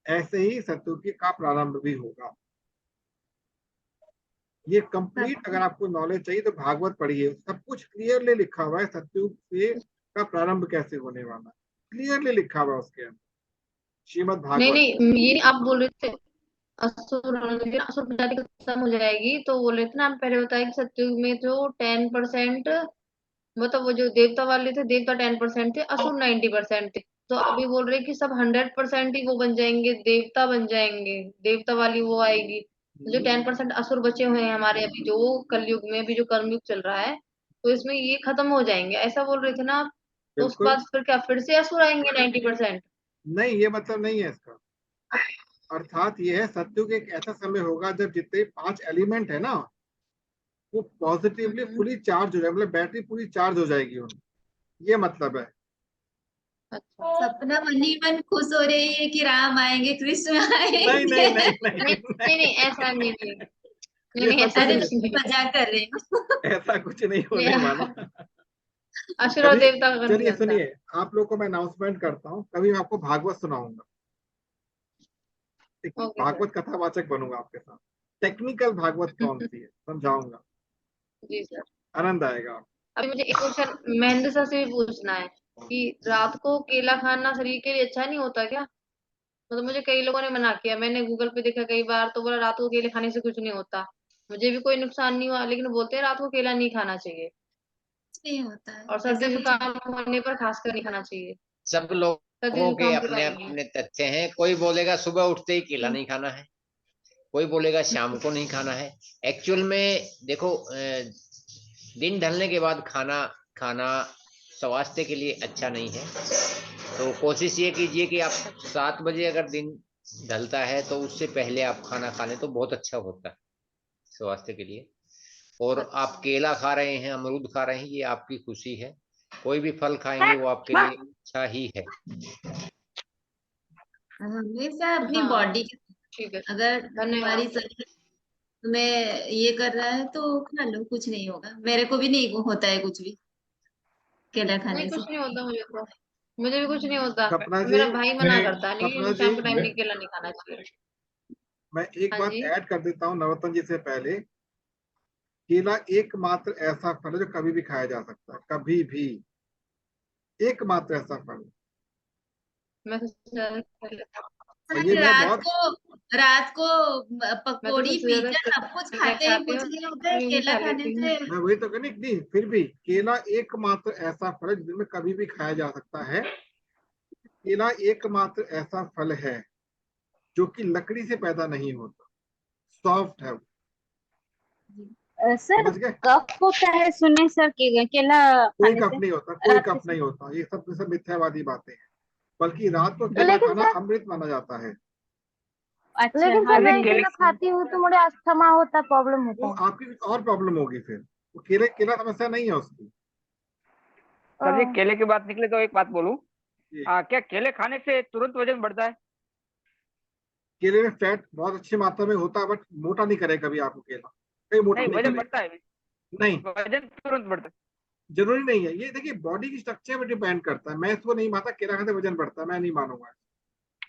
ऐसे ही सत्युग का प्रारंभ भी होगा। ये कंप्लीट अगर आपको नॉलेज चाहिए तो भागवत पढ़िए, सब कुछ क्लियरली लिखा हुआ है सत्युग से का प्रारंभ कैसे होने वाला है, क्लियरली लिखा हुआ है उसके अंदर, श्रीमद् नहीं भागवत। नहीं, ये आप बोल रहे थे असुर प्रजाति खत्म हो जाएगी, तो बोल रहे थे ना, हम पहले बताया कि सत्युग में जो 10%, मतलब वो जो देवता वाले थे, देवता 10% थे, असुर 90% थे। तो अभी बोल रहे कि सब 100% ही वो बन जाएंगे, देवता बन जाएंगे, देवता वाली वो आएगी। जो 10% असुर बचे हुए हैं हमारे अभी जो कलयुग में, अभी जो कर्मयुग चल रहा है, तो इसमें ये खत्म हो जाएंगे, ऐसा बोल रहे थे ना आप। तो उसके बिल्कुल बाद फिर क्या फिर से असुर आएंगे 90%? नहीं, ये मतलब नहीं है इसका। अर्थात ये है सत्युग एक ऐसा समय होगा जब जितने 5 एलिमेंट है ना वो पॉजिटिवली फुली चार्ज हो जाए, मतलब बैटरी पूरी चार्ज हो जाएगी उनकी, ये मतलब है। अच्छा। सपना मन ही मन खुश हो रही है कि राम आएंगे, कृष्ण नहीं आएंगे। नहीं नहीं नहीं नहीं नहीं, नहीं नहीं, ऐसा नहीं नहीं नहीं ये नहीं, सब ऐसा कुछ अरे नहीं, कुछ नहीं मजाक कर रही हूँ। ऐसा कुछ नहीं होने वाला। नहीं। असुर और कभी देवता का नहीं चलिए बनता। सुनिए, आप लोग को मैं अनाउंसमेंट करता हूँ, कभी मैं आपको भागवत सुनाऊंगा, एक ओके सर। भागवत कथावाचक बनूंगा आपके साथ। टेक्निकल भागवत कौन सी है समझाऊंगा, जी सर। आनंद आएगा। अभी मुझे एक क्वेश्चन महेंद्र सर से भी पूछना है कि रात को केला खाना शरीर के लिए अच्छा नहीं होता क्या? मतलब मुझे कई लोगों ने मना किया, मैंने गूगल पे देखा कई बार, तो बोला रात को केले खाने से कुछ नहीं होता। मुझे भी कोई नुकसान नहीं हुआ, लेकिन बोलते हैं रात को केला नहीं खाना चाहिए, नहीं होता है और ऐसा सर्दी कुछ नहीं। जुकाम होने पर खासकर नहीं खाना चाहिए, सब सर्दी लोगों के जुकाम के अपने कारण नहीं। अपने तथ्य हैं। कोई बोलेगा सुबह उठते ही केला नहीं खाना है, कोई बोलेगा शाम को नहीं खाना है। एक्चुअल में देखो, दिन ढलने के बाद खाना खाना स्वास्थ्य के लिए अच्छा नहीं है। तो कोशिश ये कीजिए कि आप 7 बजे अगर दिन ढलता है तो उससे पहले आप खाना खा लें तो बहुत अच्छा होता है स्वास्थ्य के लिए। और आप केला खा रहे हैं, अमरूद खा रहे हैं, ये आपकी खुशी है। कोई भी फल खाएंगे वो आपके लिए अच्छा ही है। हमेशा अपनी हाँ बॉडी के, ठीक है, अगर धन्यवाद। तुम्हारी शरीर तुम्हें ये कर रहा है तो खा लो, कुछ नहीं होगा। मेरे को भी नहीं होता है कुछ भी केला नहीं खाने से। कुछ नहीं होता मुझे तो, मुझे भी कुछ नहीं होता। सपना जी, मेरा भाई मना नहीं करता है, सपना नहीं जी, शाम के टाइम नहीं केला नहीं खाना चाहिए। मैं एक हाँ बात जी। ऐड कर देता हूँ नरोत्तम जी से पहले। केला एकमात्र ऐसा फल है जो कभी भी खाया जा सकता है, कभी भी, एकमात्र ऐसा फल। मैं तो सबसे ज्यादा और ये अरे मैं बहुत, रात को मैं तो पकौड़ी सबसे ज्यादा पिज्जा सब कुछ केला खाते हैं, खाती कुछ हूँ, नहीं होता है यूं भी केला खा खाने लेती हूँ। से। मैं वही तो कहने नहीं, फिर भी केला एकमात्र ऐसा फल है जिसमें कभी भी खाया जा सकता है। केला एकमात्र ऐसा फल है जो कि लकड़ी से पैदा नहीं होता, सॉफ्ट है वो। सर समझ गए? कफ होता है सुने सर केला कोई खाने कफ से नहीं होता, कोई रात के कफ समय। नहीं होता, ये सब मिथ्यावादी बातें हैं। बल्कि रात को केला लेकिन खाना सर अमृत माना जाता है। अच्छा हाँ अरे मैं केले केला खाती हूँ तो मुझे अस्थमा होता, प्रॉब्लम होता वो है। आपकी कुछ और प्रॉब्लम होगी, फिर वो केला समस्या नहीं है उसकी। सर जी ओह, केले की बात निकले तो एक बात बोलूं, जी, क्या केले खाने से तुरंत वजन बढ़ता है? केले में फैट बहुत अच्छी मात्रा में होता है, बट मोटा नहीं करेगा कभी आपको केला, कहीं मोटा नहीं नहीं वजन करेगा। बढ़ता है, नहीं, वजन तुरंत बढ़ता है। जरूरी नहीं है। ये देखिए बॉडी की स्ट्रक्चर पर डिपेंड करता है। मैं इसको नहीं मानता केला खाने से वजन बढ़ता है, मैं नहीं मानूंगा।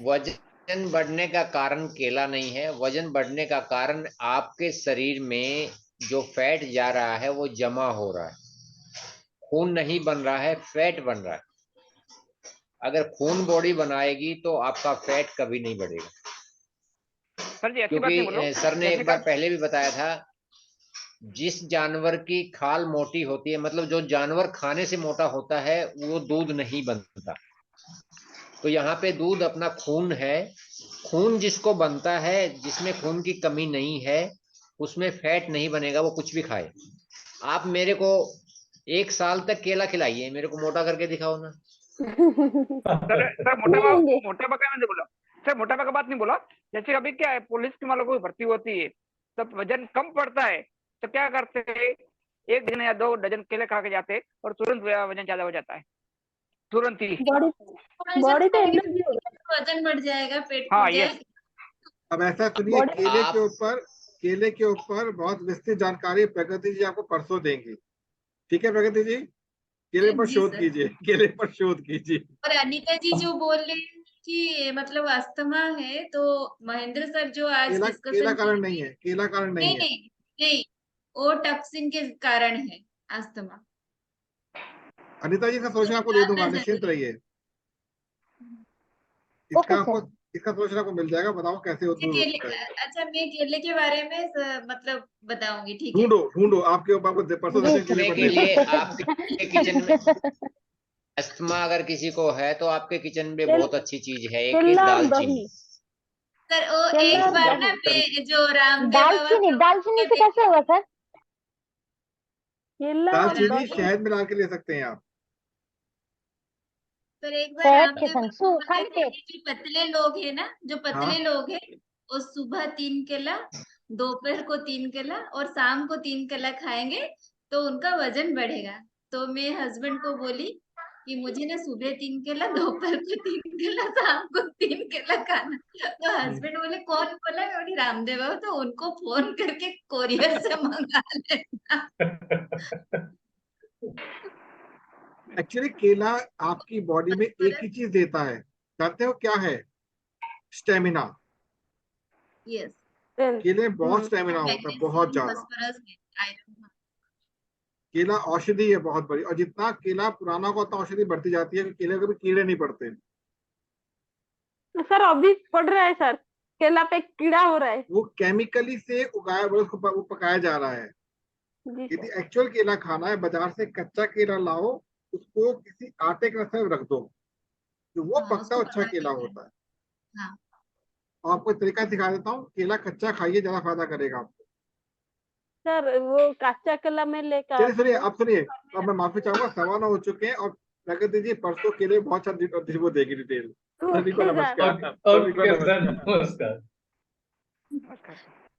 वजन बढ़ने का कारण केला नहीं है, वजन बढ़ने का कारण आपके शरीर में जो फैट जा रहा है वो जमा हो रहा है। खून नहीं बन रहा है, फैट बन रहा है। अगर खून बॉडी बनाएगी तो आपका फैट कभी नहीं बढ़ेगा। सर जी ऐसी बात नहीं बोलो, क्योंकि सर ने जैसे एक कि बार पहले भी बताया था, जिस जानवर की खाल मोटी होती है, मतलब जो जानवर खाने से मोटा होता है, वो दूध नहीं बनता। तो यहाँ पे दूध अपना खून है। खून जिसको बनता है, जिसमें खून की कमी नहीं है, उसमें फैट नहीं बनेगा, वो कुछ भी खाए। आप मेरे को 1 साल तक केला खिलाइए, मेरे को मोटा करके दिखाओ ना। सर नहीं मोटापा का मैंने बोला, सर मोटापा का बात नहीं बोला। जैसे अभी क्या है, पुलिस के वालों को भर्ती होती है, तब वजन कम पड़ता है, तो क्या करते हैं, 1 डजन या 2 डजन केले खा के जाते और तुरंत वजन ज्यादा हो जाता है, तुरंत ही। बॉडी बॉडी पे एनर्जी हो वजन बढ़ जाएगा, पेट हाँ, फूल ये जाएगा। अब ऐसा सुनिए, Body- केले के ऊपर बहुत विस्तृत जानकारी प्रगति जी आपको परसों देंगी। ठीक है प्रगति जी, केले पर जी शोध सर। कीजिए, केले पर शोध कीजिए। और अनीता जी जो बोल रहे हैं कि मतलब अस्थमा है, तो महेंद्र सर जो आज केला डिस्कशन कारण नहीं है, केला कारण नहीं नहीं है। नहीं नहीं, वो टॉक्सिन के कारण है अस्थमा। अनीता जी का सोल्यूशन आपको दे दूंगा, निश्चिंत रहिए। इसका आपको इसका सोल्यूशन आपको मिल जाएगा, बताओ कैसे अच्छा दूर केले, होता है। अच्छा मैं केले के बारे में मतलब बताऊंगी, ठीक है। ढूंढो आपके ऊपर आपको परसों दर्शन केले के पड़ने लिए आपके किचन में अस्थमा अगर किसी को है तो आपके किचन में बहुत अच्छी चीज है, एक है दालचीनी। सर वो केला एक बार और ना मैं जो रामदेव बाबा दालचीनी के दालचीनी से कैसे होगा सर? दालचीनी शहद में डाल के ले सकते हैं आप। सर एक बार शहद के रामदेव संग बाबा खाली कहते हैं पेट। कि जो पतले लोग हैं ना, जो पतले हाँ। लोग हैं, वो सुबह 3 केला, दोपहर को 3 केला और शाम को 3 केला खाएंगे तो उनका वजन बढ़ेगा। तो मैं हस्बैंड को बोली कि मुझे ना सुबह 3 केला, दोपहर को 3 केला, शाम को 3 केला खाना। तो हस्बैंड बोले कौन बोला? मैं बोली रामदेव बाबा। तो उनको फोन करके कोरियर से मंगा लेना। एक्चुअली केला आपकी बॉडी में एक ही चीज देता है, जानते हो क्या है? स्टेमिना। यस, केले में बहुत स्टेमिना होता है, बहुत ज्यादा। फॉस्फोरस है, आयरन। केला औषधि है बहुत बड़ी, और जितना केला पुराना होगा उतना औषधि बढ़ती जाती है, केले कभी कीड़े नहीं पड़ते। सर अभी पड़ रहा है सर, केला पे कीड़ा हो रहा है। वो केमिकली से उगाया, उसको वो पकाया जा रहा है। जी यदि सर। एक्चुअल केला खाना है, बाजार से कच्चा केला लाओ, उसको किसी आटे के रस में रख दो, जो वो हाँ, पकता उसको है अच्छा पका के केला खाएं। होता है। हाँ। और आपको एक तरीका सिखा देता हूँ, केला कच्चा खाइए, ज्यादा फायदा करेगा आपको। सर वो कच्चा केला में लेकर चलिए सुनिए, आती हूँ। आप सुनिए, अब मैं माफी चाहूंगा, 9:15 हो चुके हैं, और प्रगति जी परसों के लिए बहुत सारी वो देगी डिटेल। सभी को ओके सर। नमस्कार। सभी को ओके सर, नमस्कार। नमस्कार। नमस्कार।